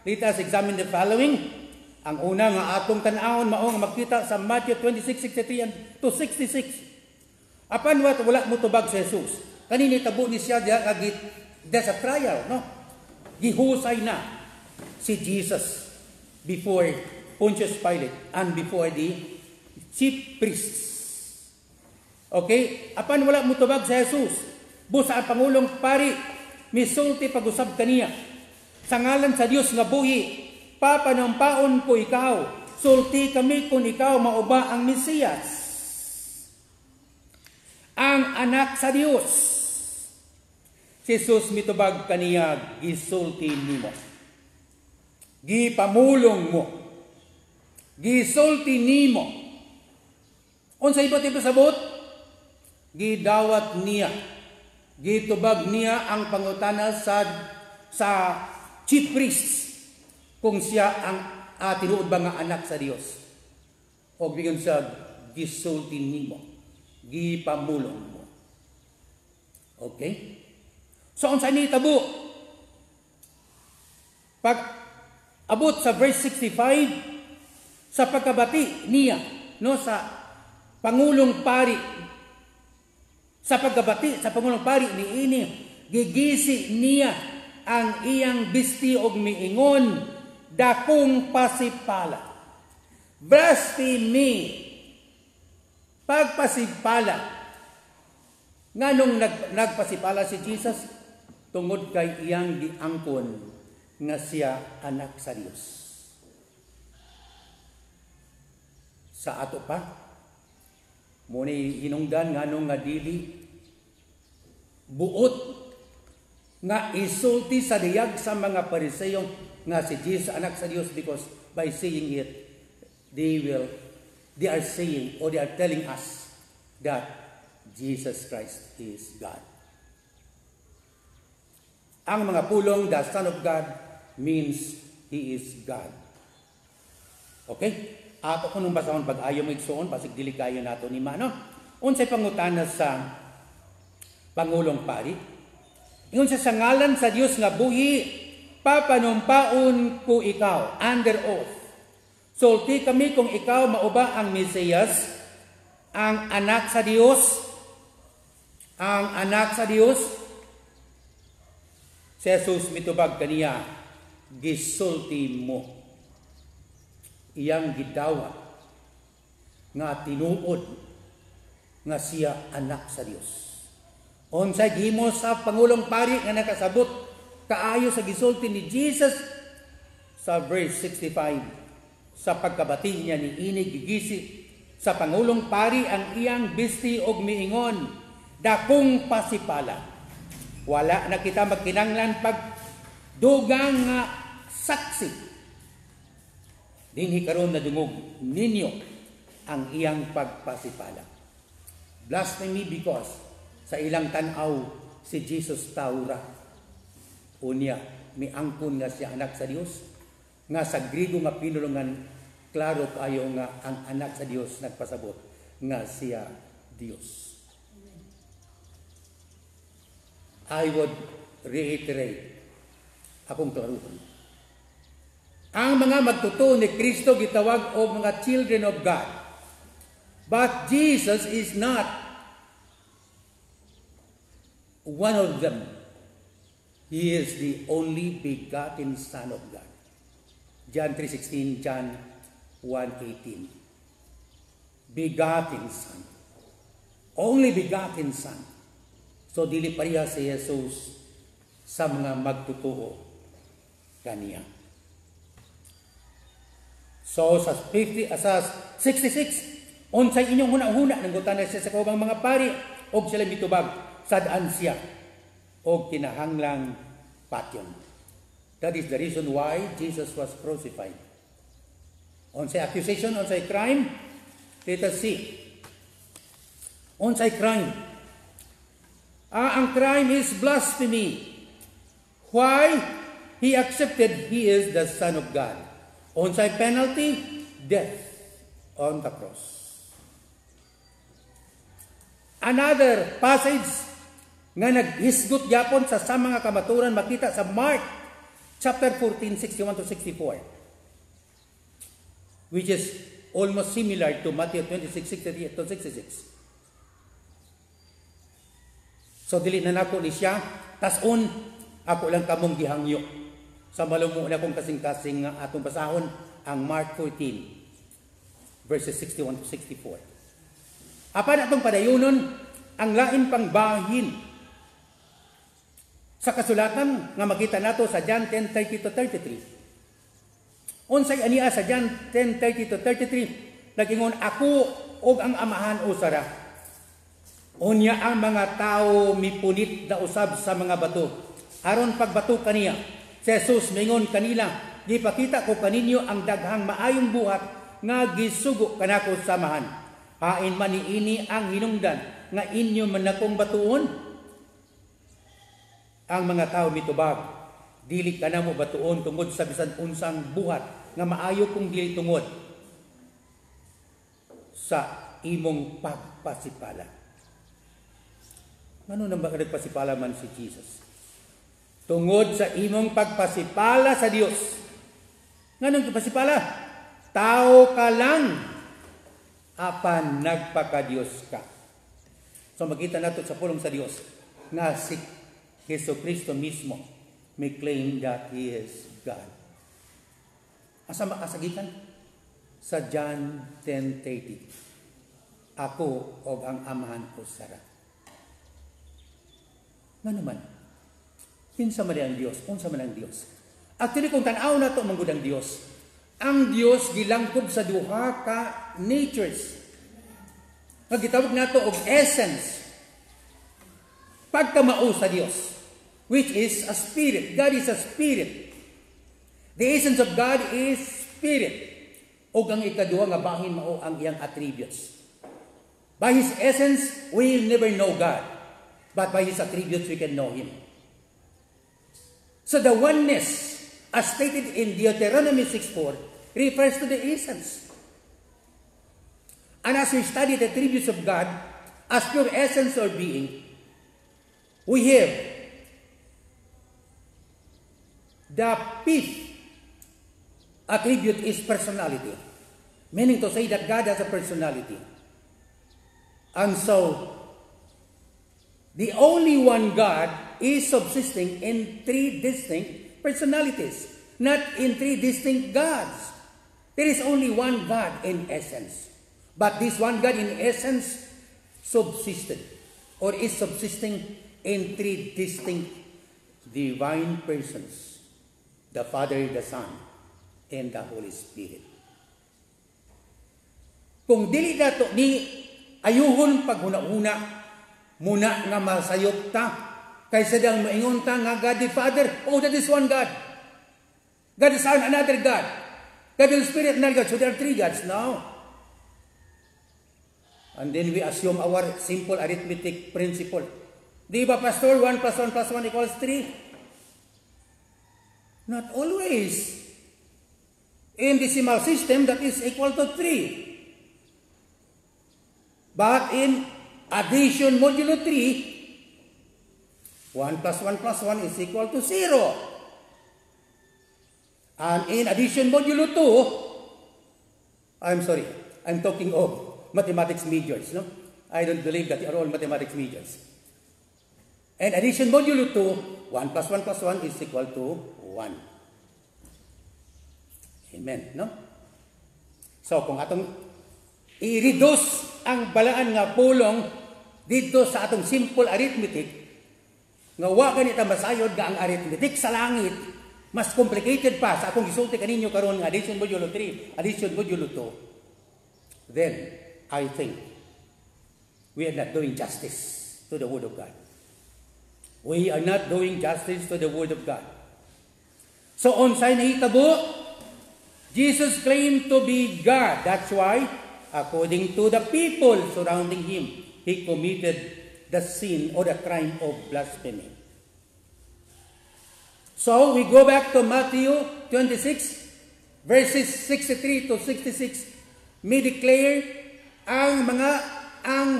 Let us examine the following. Ang una nga atong tan-awon mao nga makita sa Matthew 26:63 and to 66. Apan wala mo tubag si Jesus. Kanini tabo ni siya diha agit sa trial, no? Gihusay na si Jesus before Pontius Pilate and before the chief priests. Okay? Apan wala mo tubag si Jesus. Busa ang Pangulong Pari misulti pag-usab kaniya. Sa ngalan sa Dios nga buhi, papanampaon ko ikaw. Sulti kami kung ikaw mauba ang Mesiyas, ang anak sa Dios. Si Jesus mitubag kaniya, gisulti nimo, gipamulong mo, gisulti nimo. Unsa iba't ibang sabot? Gidawat niya, gitubag niya ang pangutana sa chief priests kung siya ang tinuod ba nga anak sa Dios. O bigon sa gisulti nimo, gipamulong mo. Okay? So unsa ni tabo? Pag abot sa verse 65, sa pagkabati niya no sa Pangulong Pari, sa pagkabati sa Pangulong Pari niini, gigisi niya ang iyang bisti og miingon, dakong pasipala. Blasphemy. Pagpasipala. Nganong nagpasipala si Jesus? Tungod kay iyang giangkon nga siya anak sa Dios. Sa ato pa, muni hinungdan nganong nga dili buot nga isulti sa diyag sa mga Pariseo nga si Jesus anak sa Dios, because by saying it, they are saying or they are telling us that Jesus Christ is God. Ang mga pulong, the Son of God, means He is God. Okay? Ato ko nung basahon pag-ayo mo igsuon, pasig dili kayo nato ni Mano. Unsay pangutana sa Pangulong Pari? Ingon sa ngalan sa Dios nga buhi, papanumpaon ko ikaw, under oath. Sulti kami kung ikaw mauba ang Mesiyas, ang anak sa Dios, ang anak sa Dios. Si Jesus mitubag kaniya, gisulti mo. Iyang gidawa nga tinuod nga siya anak sa Dios. Unsay gihimo sa Pangulong Pari nga nakasabot kaayo sa gisulti ni Jesus sa verse 65, sa pagkabati niya ni inig gigisi sa Pangulong Pari ang iyang bisti og miingon, dakong pasipala. Wala na kita magkinanglan pag dugang nga saksi. Dinhi karon na dungog ninyo ang iyang pagpasipala. Blasphemy because sa ilang tanaw si Jesus taura. Unya, miangkon nga siya anak sa Dios. Nga sa Griego nga pinulungan, klaro kayo nga ang anak sa Dios nagpasabot nga siya Dios. I would reiterate akong klaruhon. Ang mga magtutuo ni Kristo gitawag og mga children of God. But Jesus is not one of them. He is the only begotten Son of God. John 3:16, John 1:18. Begotten Son. Only begotten Son. So dili pareha si Jesus sa mga magtutuo kaniya. So sa 66, unsay inyong huna-huna nang gutanan siya sa kaubang mga pari og sila mitubag sad-an siya og kinahanglang patyon. That is the reason why Jesus was crucified. Unsay accusation, unsay crime? Let us see. Unsay crime? Ang crime is blasphemy. Why? He accepted he is the Son of God. Unsay penalty? Death on the cross. Another passage nga naghisgot yapon sa mga kamaturan makita sa Mark chapter 14, 61 to 64, which is almost similar to Matthew 26, 68 to 66. So dili na nako ni siya, tas-on ako lang kamong gihangyo. Sa malumo na kong kasing-kasing nga atong basahon ang Mark 14 verses 61 to 64. Apan atong padayunon ang lain pang bahin sa kasulatan nga makita nato sa John 10:30 to 33. Unsay aniya sa John 10:30 to 33, nagingon ako og ang amahan usara. Unya ang mga tao mipunit na usab sa mga bato. Aron pagbato kaniya, si Jesus mingon kanila, gipakita ko kaninyo ang daghang maayong buhat nga gisugo kanako samahan. Hain man niini ang hinungdan nga inyo man akong batuon. Ang mga tao mitubag, dili ka na mo batuon tungod sa bisan unsang buhat nga maayo kong dili tungod sa imong pagpasipala. Ano nang baka nagpasipala man si Jesus? Tungod sa imong pagpasipala sa Dios. Nganong pagpasipala? Tao ka lang apan nagpaka-Dios ka. So makita nato sa pulong sa Dios nga si Jesucristo mismo may claim that He is God. Asa makasagikan? Sa John 10:30. Ako og ang amahan ko sara. Nga naman, kinsa man ang Dios? Unsa man ang Dios? Actually, kung tanaw na ito manggod ang Dios, ang Dios gilangkob sa duha ka natures. Gitawag nato og essence. Pagkamao sa Dios, which is a spirit. God is a spirit. The essence of God is spirit. O ang ikaduha nga bahin mao ang iyang attributes. By His essence, we will never know God. But by His attributes, we can know Him. So the oneness, as stated in Deuteronomy 6:4, refers to the essence. And as we study the attributes of God as pure essence or being, we have the fifth attribute is personality. Meaning to say that God has a personality. And so, the only one God is subsisting in three distinct personalities, not in three distinct gods. There is only one God in essence. But this one God in essence subsisted or is subsisting in three distinct divine persons, the Father, the Son, and the Holy Spirit. Kung dili dato ni ayuhon paghuna-huna muna nga masayop ta kaysa dang maingon ta nga God the Father, oh that is one God. God the Son, another God. God the Spirit, another God. So there are three gods now. And then we assume our simple arithmetic principle. Di ba, Pastor, 1 plus 1 plus 1 equals 3? Not always. In decimal system, that is equal to 3. But in addition modulo 3, 1 plus 1 plus 1 is equal to 0. And in addition modulo 2, I'm talking of mathematics majors, no? I don't believe that you are all mathematics majors. And addition modulo 2, 1 plus 1 plus 1 is equal to 1. Amen, no? So, kung atong i-reduce ang balaan nga pulong dito sa atong simple arithmetic, nga wa ganita masayod nga ang arithmetic sa langit mas complicated pa sa akong gisulti kaninyo karon nga addition modulo 3, addition modulo 2, then I think we are not doing justice to the Word of God. We are not doing justice to the Word of God. So unsay nahitabo, Jesus claimed to be God. That's why, according to the people surrounding him, he committed the sin or the crime of blasphemy. So we go back to Matthew 26, verses 63 to 66. May declare ang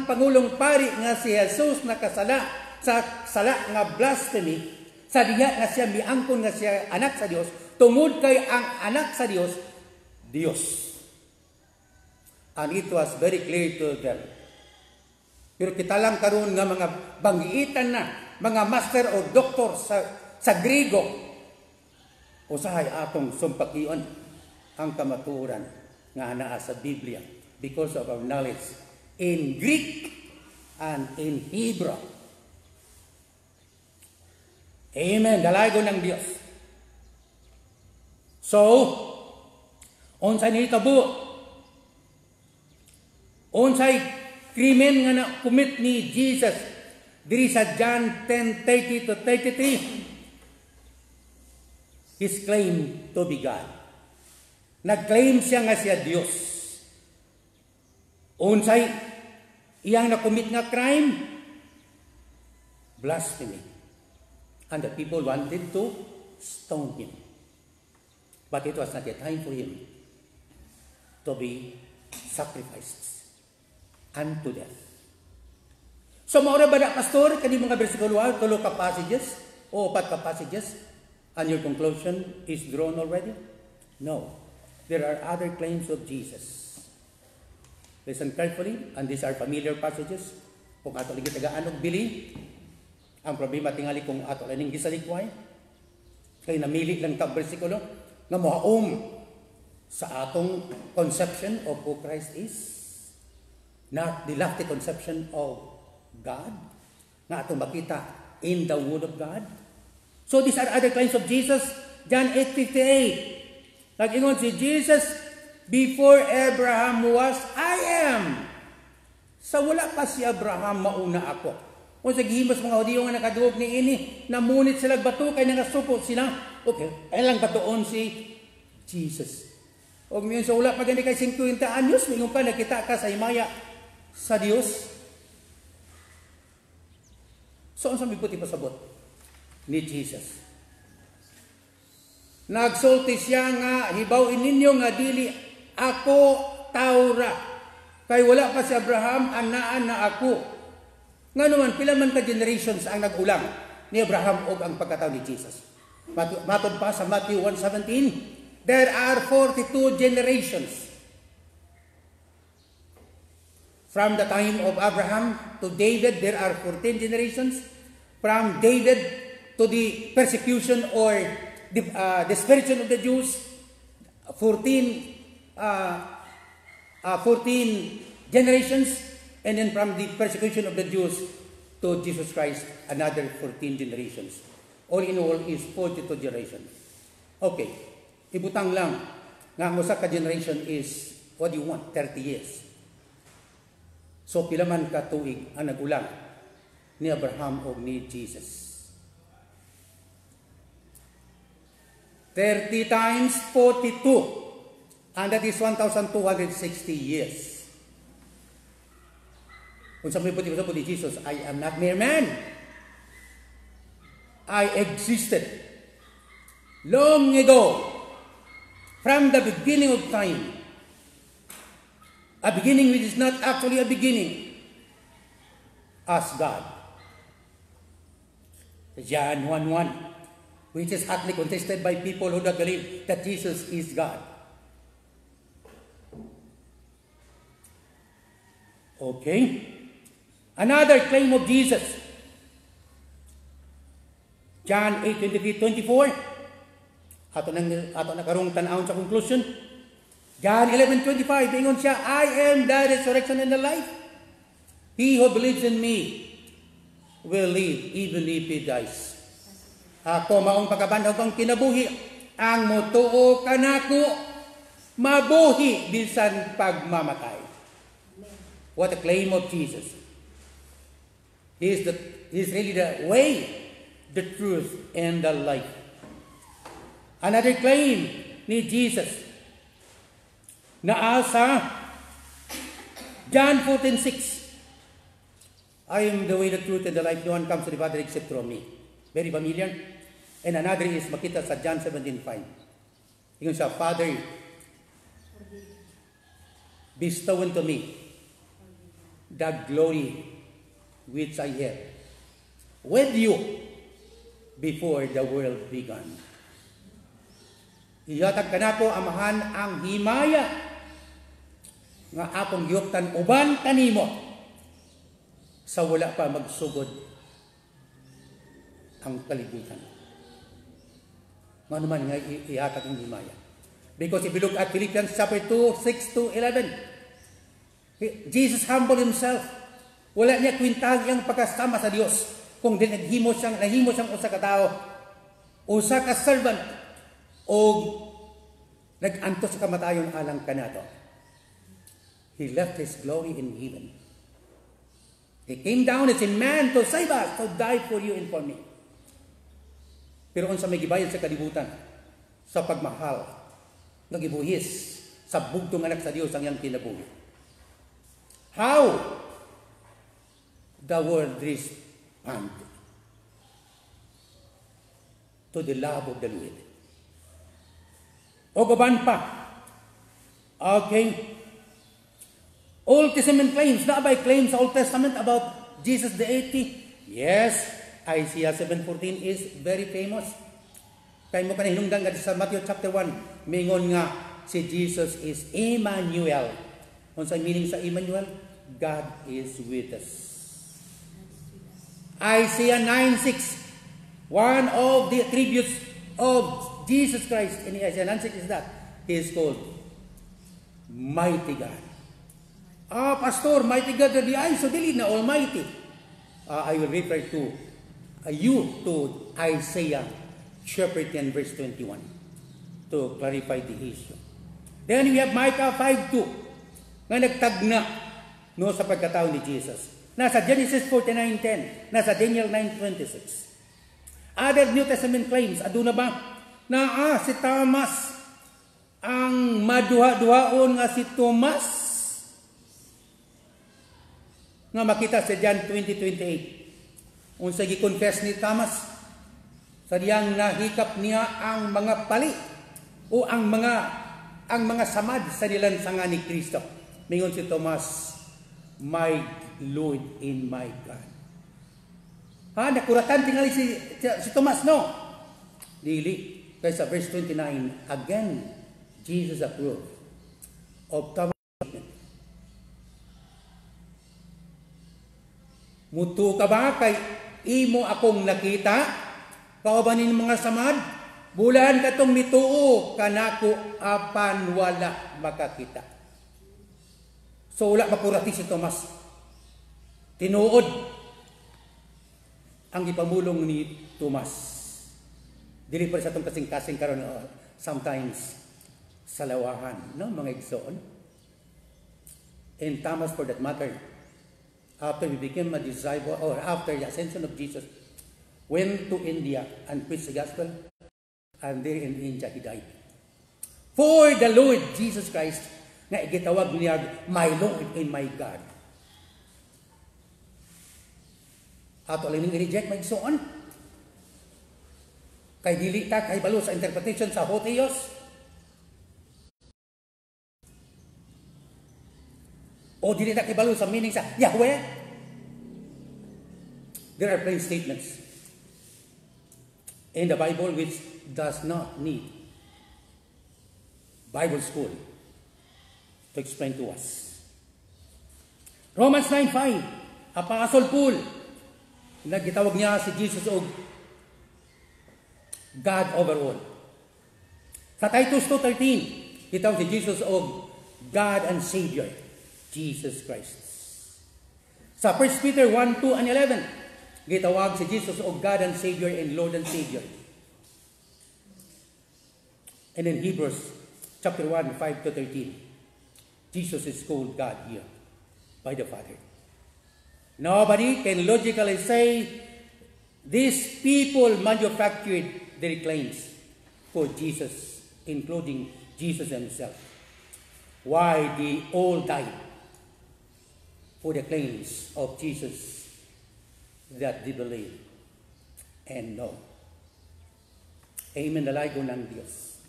Pangulong Pari nga si Jesus nakasala sa sala nga blasphemy, sa diha nga siya miangkon nga siya anak sa Dios, tungod kay ang anak sa Dios, Dios. And it was very clear to them. Pero kita lang karon nga mga banggiitan na, mga master o doktor sa Griego, usahay atong sumpakion ang kamatuoran nga naa sa Biblia because of our knowledge in Greek and in Hebrew. Amen. Dalago ng Diyos. So, unsay nahitabo, unsay krimen nga na-commit ni Jesus diri sa John 10:30 to 33, his claim to be God. Nag-claim siya nga siya Diyos. Unsay iyang na-commit nga crime? Blasphemy. And the people wanted to stone him. But it was not yet time for him to be sacrificed unto death. So, maura ba na, Pastor, kani mga versikulo, tulo ka passages, o 4 ka passages, and your conclusion is drawn already? No. There are other claims of Jesus. Listen carefully, and these are familiar passages. Kung ato lagi tagaan og bili, ang problema tingali kung ato laning gisalikway, kay namili lang ka bersikulo nga mohaom sa atong conception of who Christ is, not the lofty conception of God, na atong makita in the Word of God. So these are other claims of Jesus. John 8:58. Nag-ingon si Jesus, before Abraham was, I am. Sa wala pa si Abraham, mauna ako. Kung sa gihimos mga Hudiyo nga nakaduog ni ini, namunit sila bato, kay nangasupo sila. Okay, ay lang batoon si Jesus. O ngayon sa wala pa gani kay 50 anyos, mingon pa nakita ka sa himaya sa Dios. So, ang sabi puti pasabot ni Jesus. Nagsulti siya nga, hibawin ninyo nga dili ako taura. Kay wala pa si Abraham, anaan na ako. Nga naman, pila man ka generations ang nag-ulang ni Abraham o ang pagkatao ni Jesus. Matod pa sa Matthew 1:17, there are 42 generations. From the time of Abraham to David, there are 14 generations. From David to the persecution or the dispersion of the Jews, 14 generations. And then from the persecution of the Jews to Jesus Christ, another 14 generations. All in all is 42 generations. Okay, ibutang lang nga ang usa ka generation is, what do you want? 30 years. So pila man ka tuig ang nagulang ni Abraham o ni Jesus? 30 times 42, and that is 1,260 years. Kung sa may puti ko ni Jesus, I am not mere man. I existed long ago, from the beginning of time. A beginning which is not actually a beginning, as God. John 1:1, which is hotly contested by people who don't believe that Jesus is God. Okay. Another claim of Jesus. John 8:23-24. Ato na karong tan-awon sa conclusion. John 11:25, ingon siya, I am the resurrection and the life. He who believes in me will live even if he dies. Ako maong pagkabandog ang kinabuhi, ang mutuo kanako, mabuhi bisan pagmamatay. What a claim of Jesus. He is really the way, the truth, and the life. Another claim ni Jesus na sa John 14:6. I am the way, the truth, and the life. No one comes to the Father except through me. Very familiar. And another is makita sa John 17:5. Yung sa Father, bestow unto me the glory which I have with you before the world began. Iyatag kanako amahan ang himaya nga akong giyuptan uban kanimo sa wala pa magsugod ang kalibutan. Ano man nga ihatag ang himaya. Because if you look at Philippians chapter 2, 6-11, Jesus humbled himself. Wala niya kwintang iyang pagkasama sa Dios. Kung nahimo siyang usa ka tao, usa ka servant, o nag-antos sa kamatayon alang kanato. He left his glory in heaven. He came down as a man to save us, to die for you and for me. Pero unsa may gibayad sa kalibutan, sa pagmahal, nagibuhis sa bugtong anak sa Dios ang iyang kinabuhi. How the world respond to the love of the Lord. O gaban pa. Okay. Old Testament claims. Nabay claims sa Old Testament about Jesus deity. Yes. Isaiah 7:14 is very famous. Kaya mo ka na hinungdan sa Matthew chapter 1. Mingon nga si Jesus is Emmanuel. Kung sa meaning sa Emmanuel, God is with us. Isaiah 9:6. One of the attributes of Jesus Christ in Isaiah 9:6 is that He is called Mighty God. Pastor, Mighty God the I, so dili na Almighty. I will refer to Isaiah chapter 10 verse 21 to clarify the issue. Then we have Micah 5:2 na nagtagna no sa pagkatao ni Jesus. Nasa Genesis 49:10, nasa Daniel 9:26. Other New Testament claims, aduna ba na si Thomas ang maduha-duhaon nga si Thomas nga makita sa John 20:28. Unsa gi-confess ni Thomas sa diyang nahikap niya ang mga pali o ang mga samad sa nilansangan ni Kristo. Mingon si Thomas, my Lord and my God. Nakuratan tingali si Thomas, no? Dili. Kaya sa verse 29, again, Jesus approved of Thomas' statement. Mutu ka ba kay imo akong nakita? Kaubanin mga samad? Bulan katong mituo kanako apan wala makakita. So wala makurati si Thomas. Tinuod ang ipamulong ni Thomas. Dili pa sa itong kasing-kasing karon sometimes sa lawahan, no, mga igsoon. And Thomas, for that matter, after he became a disciple, or after the ascension of Jesus, went to India and preached the gospel, and there in India he died. For the Lord Jesus Christ, nga igitawag niya, my Lord and my God. Ato lang i-reject, mga igsoon. Kay dili ta kay balo sa interpretation sa Hotheos. O dili ta kay balo sa meaning sa Yahweh. There are plain statements in the Bible which does not need Bible school to explain to us. Romans 9:5, Apostle Paul, nagitawag niya si Jesus og God over all. Sa Titus 2:13, itawag si Jesus og God and Savior, Jesus Christ. Sa 1 Peter 1:2 and 11, gitawag si Jesus o God and Savior and Lord and Savior. And in Hebrews chapter 1, 5 to 13, Jesus is called God here by the Father. Nobody can logically say these people manufactured their claims for Jesus, including Jesus himself. Why they all died for the claims of Jesus that they believe and know. Amen, dalago ng Diyos.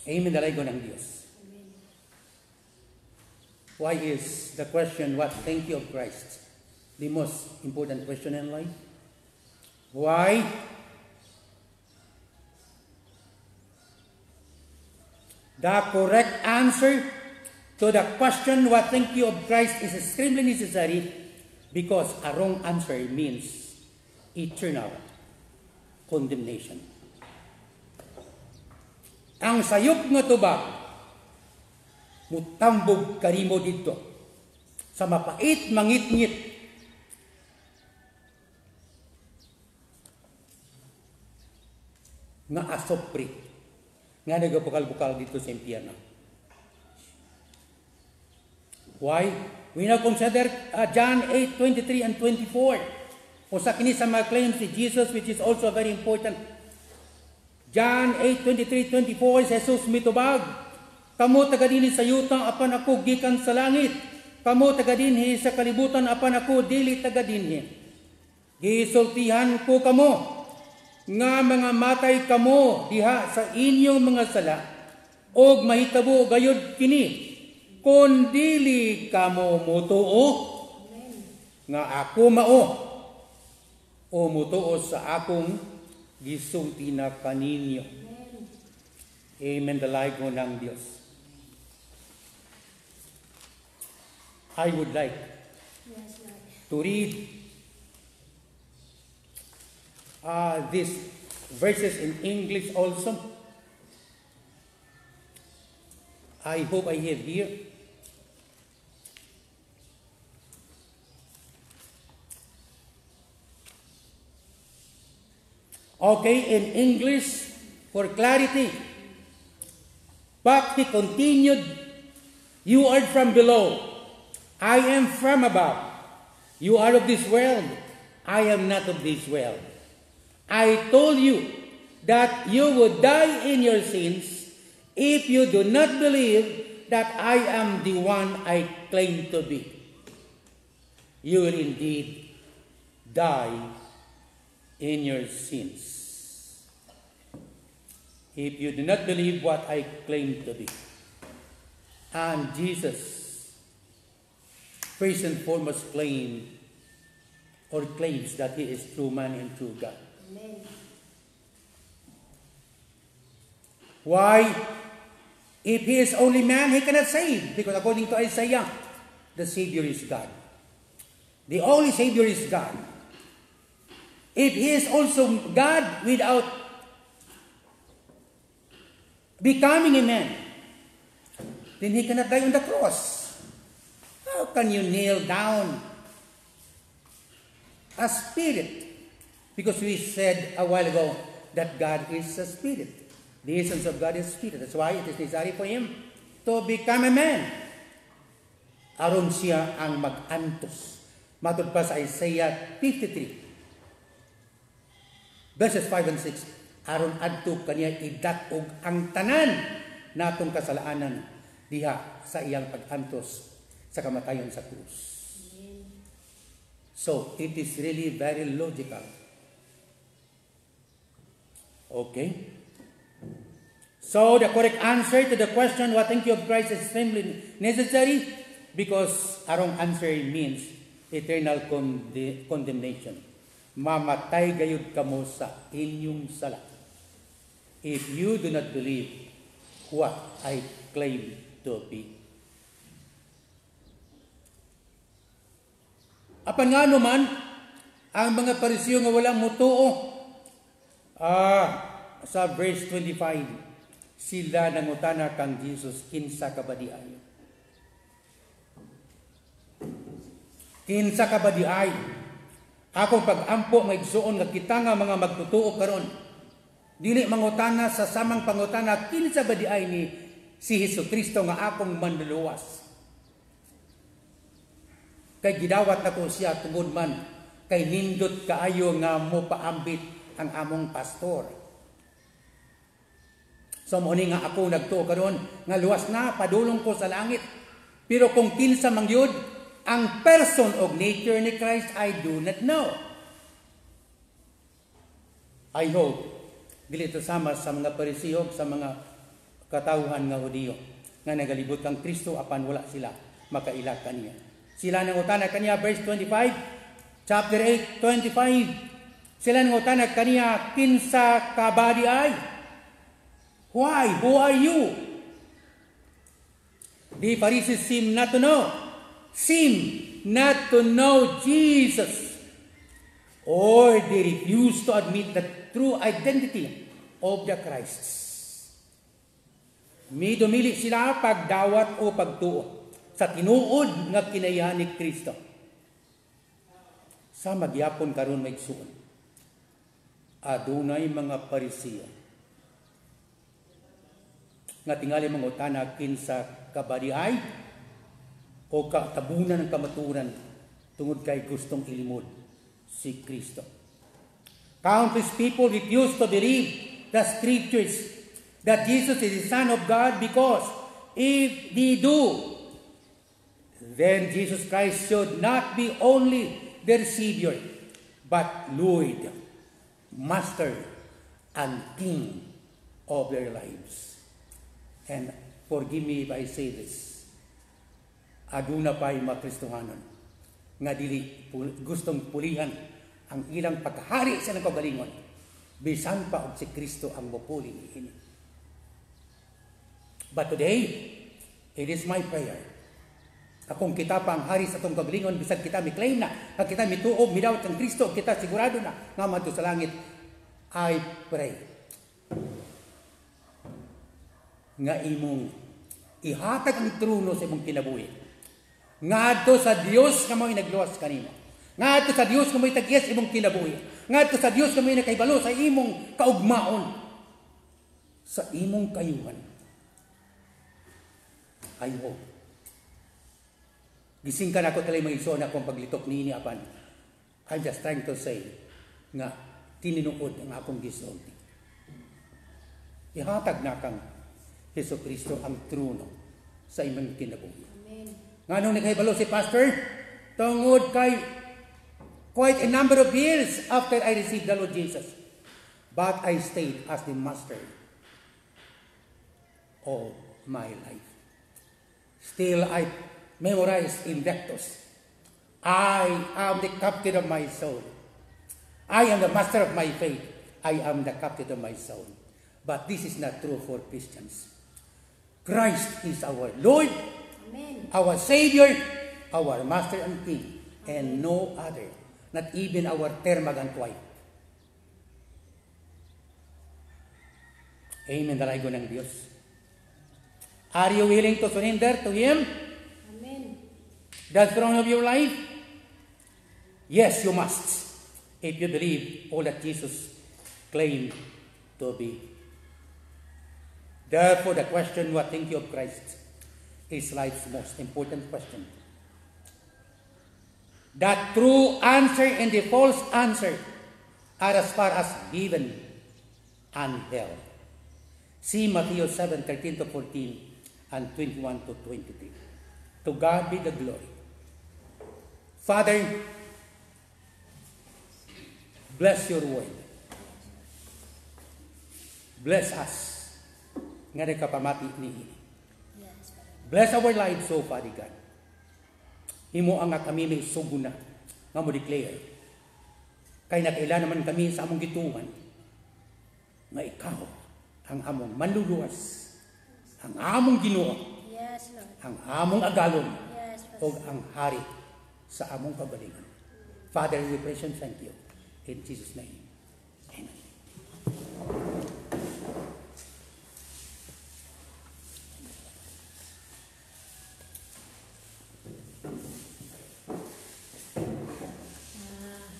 Amen, dalago ng Diyos. Why is the question, what thank you of Christ, the most important question in life? Why? The correct answer to the question, what thank you of Christ, is extremely necessary because a wrong answer means eternal condemnation. Ang sayop nga tubag, mutambog karimo dito sa mapait mangit-ngit nga asopri nga nagabukal-bukal dito sa impyerno. Why? We now consider John 8:23 and 24. Usa kini sa mga claims ni Jesus which is also very important. John 8:23-24, Jesus mitubag, kamo taga dinhi sa yuta apan ako gikan sa langit. Kamo taga dinhi sa kalibutan apan ako dili taga dinhi. Gisultihan ko kamo nga mga matay kamo diha sa inyong mga sala og mahitabo gayud kini kun dili kamo motuo nga ako mao o motuo sa akong gisulti na kaninyo. Amen, dalago ng Diyos. I would like to read these verses in English also. I hope I have here. Okay, in English, for clarity. But he continued, you are from below, I am from above. You are of this world, I am not of this world. I told you that you would die in your sins if you do not believe that I am the one I claim to be. You will indeed die in your sins if you do not believe what I claim to be. And Jesus first and foremost claims that he is true man and true God. Amen. Why? If he is only man, he cannot save, because according to Isaiah, the Savior is God. The only Savior is God. If he is also God without becoming a man, then he cannot die on the cross. How can you nail down a spirit? Because we said a while ago that God is a spirit. The essence of God is spirit. That's why it is necessary for him to become a man. Aron siya ang mag-antos. Matod pa sa Isaiah 53. Verses 5 and 6, aron adto kaniya idatog ang tanan natong kasalaanan diha sa iyang pag-antos sa kamatayon sa krus. So, it is really very logical. Okay? So, the correct answer to the question, what thank you of Christ, is extremely necessary because our wrong answer means eternal condemnation. Mamatay gayud kamo sa inyong sala if you do not believe what I claim to be. Apan nga naman, ang mga Pariseo nga walang mutuo, sa verse 25, sila nangutana kang Jesus, kinsa ka ba di ay? Kinsa ka ba di ay? Akong pag-ampo maigsuon nga kita nga mga magtutuo karon. Dili mangutana sa samang pangutana kinsa ba di ay ni si Hesukristo nga akong manluluwas. Kay gidawat nako siya tungod man kay nindot kaayo nga mo paambit ang among pastor. So mo ni nga ako nagtuo karon nga luwas na padulong ko sa langit. Pero kung kinsa man gyud ang person of nature ni Christ, I do not know. I hope dili ito sama sa mga Pariseo, sa mga katawhan nga Hudiyo nga nagalibot kang Kristo apan wala sila makailat kaniya. Sila nangutana kaniya, verse 25, chapter 8, 25. Sila nangutana kaniya, kinsa ka ba di ay? Why? Who are you? The Pharisees seem not to know Jesus, or they refuse to admit the true identity of the Christ. May dumili sila pagdawat o pagtuo sa tinuod nga kinaiyahan ni Kristo. Sa magyapon karon maigsuon, adunay mga Pariseo nga tingali mangutana kinsa kabadiay o katabunan ng kamaturan tungod kay gustong ilimod si Kristo. Countless people refuse to believe the scriptures that Jesus is the Son of God, because if they do, then Jesus Christ should not be only their Savior, but Lord, Master, and King of their lives. And forgive me if I say this, aduna pa'y makristohanon nga dili gustong pulihan ang ilang pagkahari sa nagkagalingon, bisan pa og si Kristo ang mupuli niini. But today, it is my prayer, akong kita pa ang hari sa itong kagalingon, bisan kita mi-claim na, kag kita mituog, midawat ang Kristo, kita sigurado na nga madto sa langit, I pray nga imong ihatag ang trono sa imong kinabuhi. Ngadto sa Dios nga mo'y nagluwas kanimo. Ngadto sa Dios nga mo'y tagyas imong kinabuhi. Ngadto sa Dios nga mo'y nakahibalo sa imong kaugmaon, sa imong kayuhan. I hope. Gising ka na ako talay mag-igsoon akong paglitok niini apan. I'm just trying to say nga tininuod ang akong gisong. Ihatag na kang Hesukristo ang trono sa imong kinabuhi. Amen. Nganong nakahibalo si Pastor? Tungod kay quite a number of years after I received the Lord Jesus, but I stayed as the master of my life. Still I memorized invectus. I am the captain of my soul. I am the master of my faith. I am the captain of my soul. But this is not true for Christians. Christ is our Lord, Amen. our Savior, our Master and King, and no other, not even our termagant wife. Amen, dalago ng Diyos. Are you willing to surrender to Him? Amen. The throne of your life? Yes, you must, if you believe all that Jesus claimed to be. Therefore, the question, what think you of Christ, is life's most important question. The true answer and the false answer are as far as heaven and hell. See Matthew 7:13 to 14 and 21 to 23. To God be the glory. Father, bless your word. Bless us. Nga rin kapamati ni ini. Yes, Father. Bless our lives, so Father God. Himo ang nga kami may sugo na nga mo declare. Kay nakailan naman kami sa among gituman nga ikaw ang among manluluwas, ang among Ginoo, Yes, Lord. ang among agalon, Yes, o Father. ang hari sa among kagalingan. Father, we praise and thank you. In Jesus' name. Amen.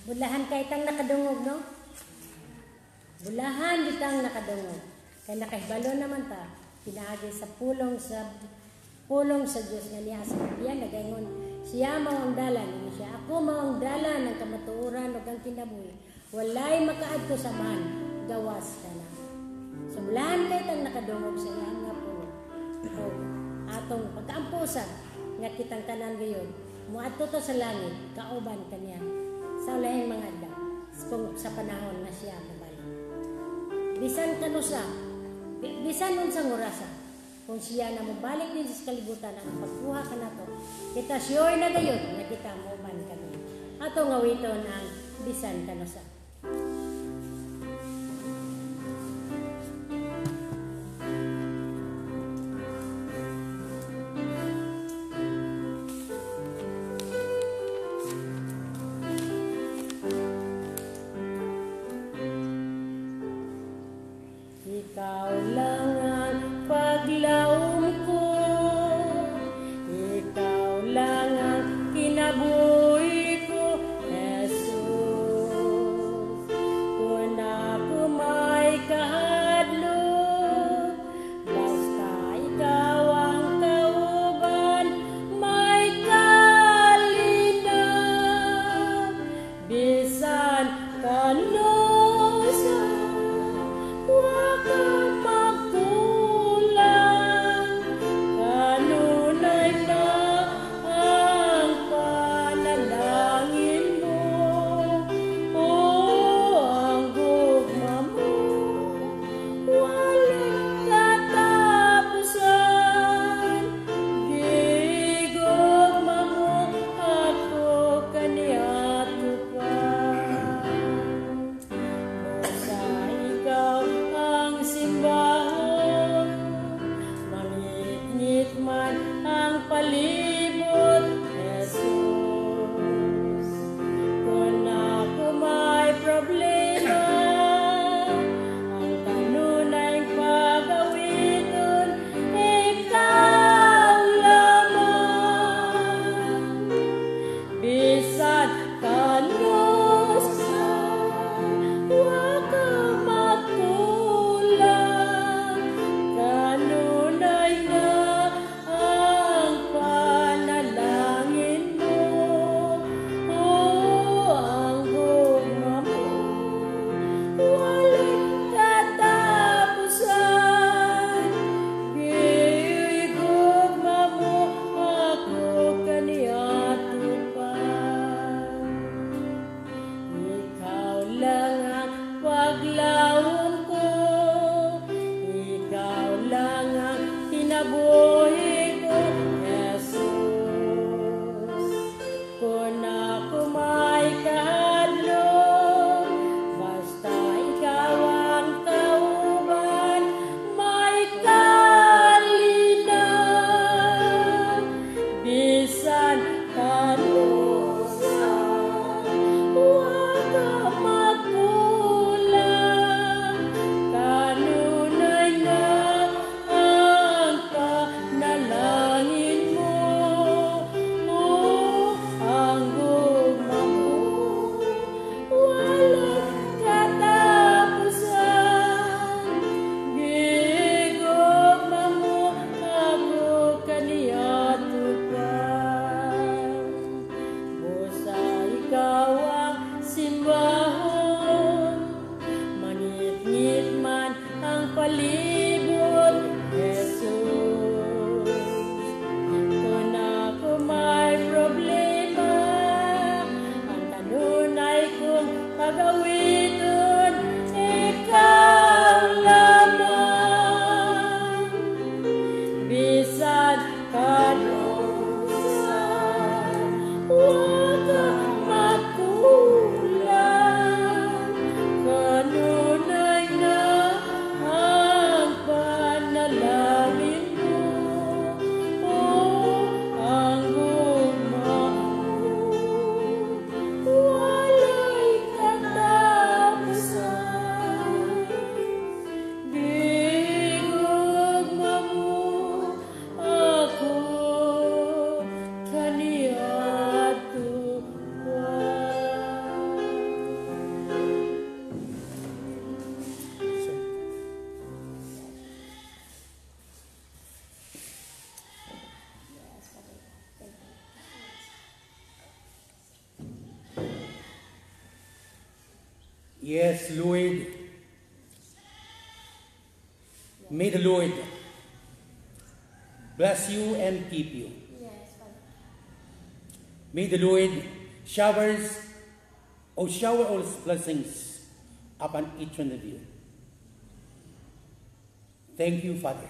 Bulahan kay tang nakadungog, no? Bulahan ditang nakadungog. Kay nakahibalo naman ta, pinaagi sa pulong sa Dios nga niya sa Biblia nagaingon siya mao ang dalan ni siya ako mao ang dalan ng kamatuoran ug ang kinabuhi. Walay makaadto sa man gawas kana. So bulahan kay tang nakadungog sa iyang nga pulo. Atong pagkaampusan nga kitang tanan gayon, muadto to sa langit, kauban kaniya sa ulahing mga adlaw kung sa panahon nga siya mabalik. Bisan kanusa, bisan unsang orasa, kung siya na mabalik din sa kalibutan ang pagkuha ka na to, kita sure na gayon na kita mauban kaniya. Atong awiton ang bisan kanusa. Ikaw lang ang paglaom ko, ikaw lang ang kinabuhi ko, Jesus. Kung ako may kahadlok, basta ikaw ang kauban, may kalinang, bisan kano sa Yes, Lord. May the Lord bless you and keep you. Yes, Father. May the Lord shower all His blessings upon each one of you. Thank you, Father.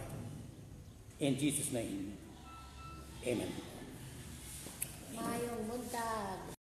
In Jesus' name, amen. Mayong buntag.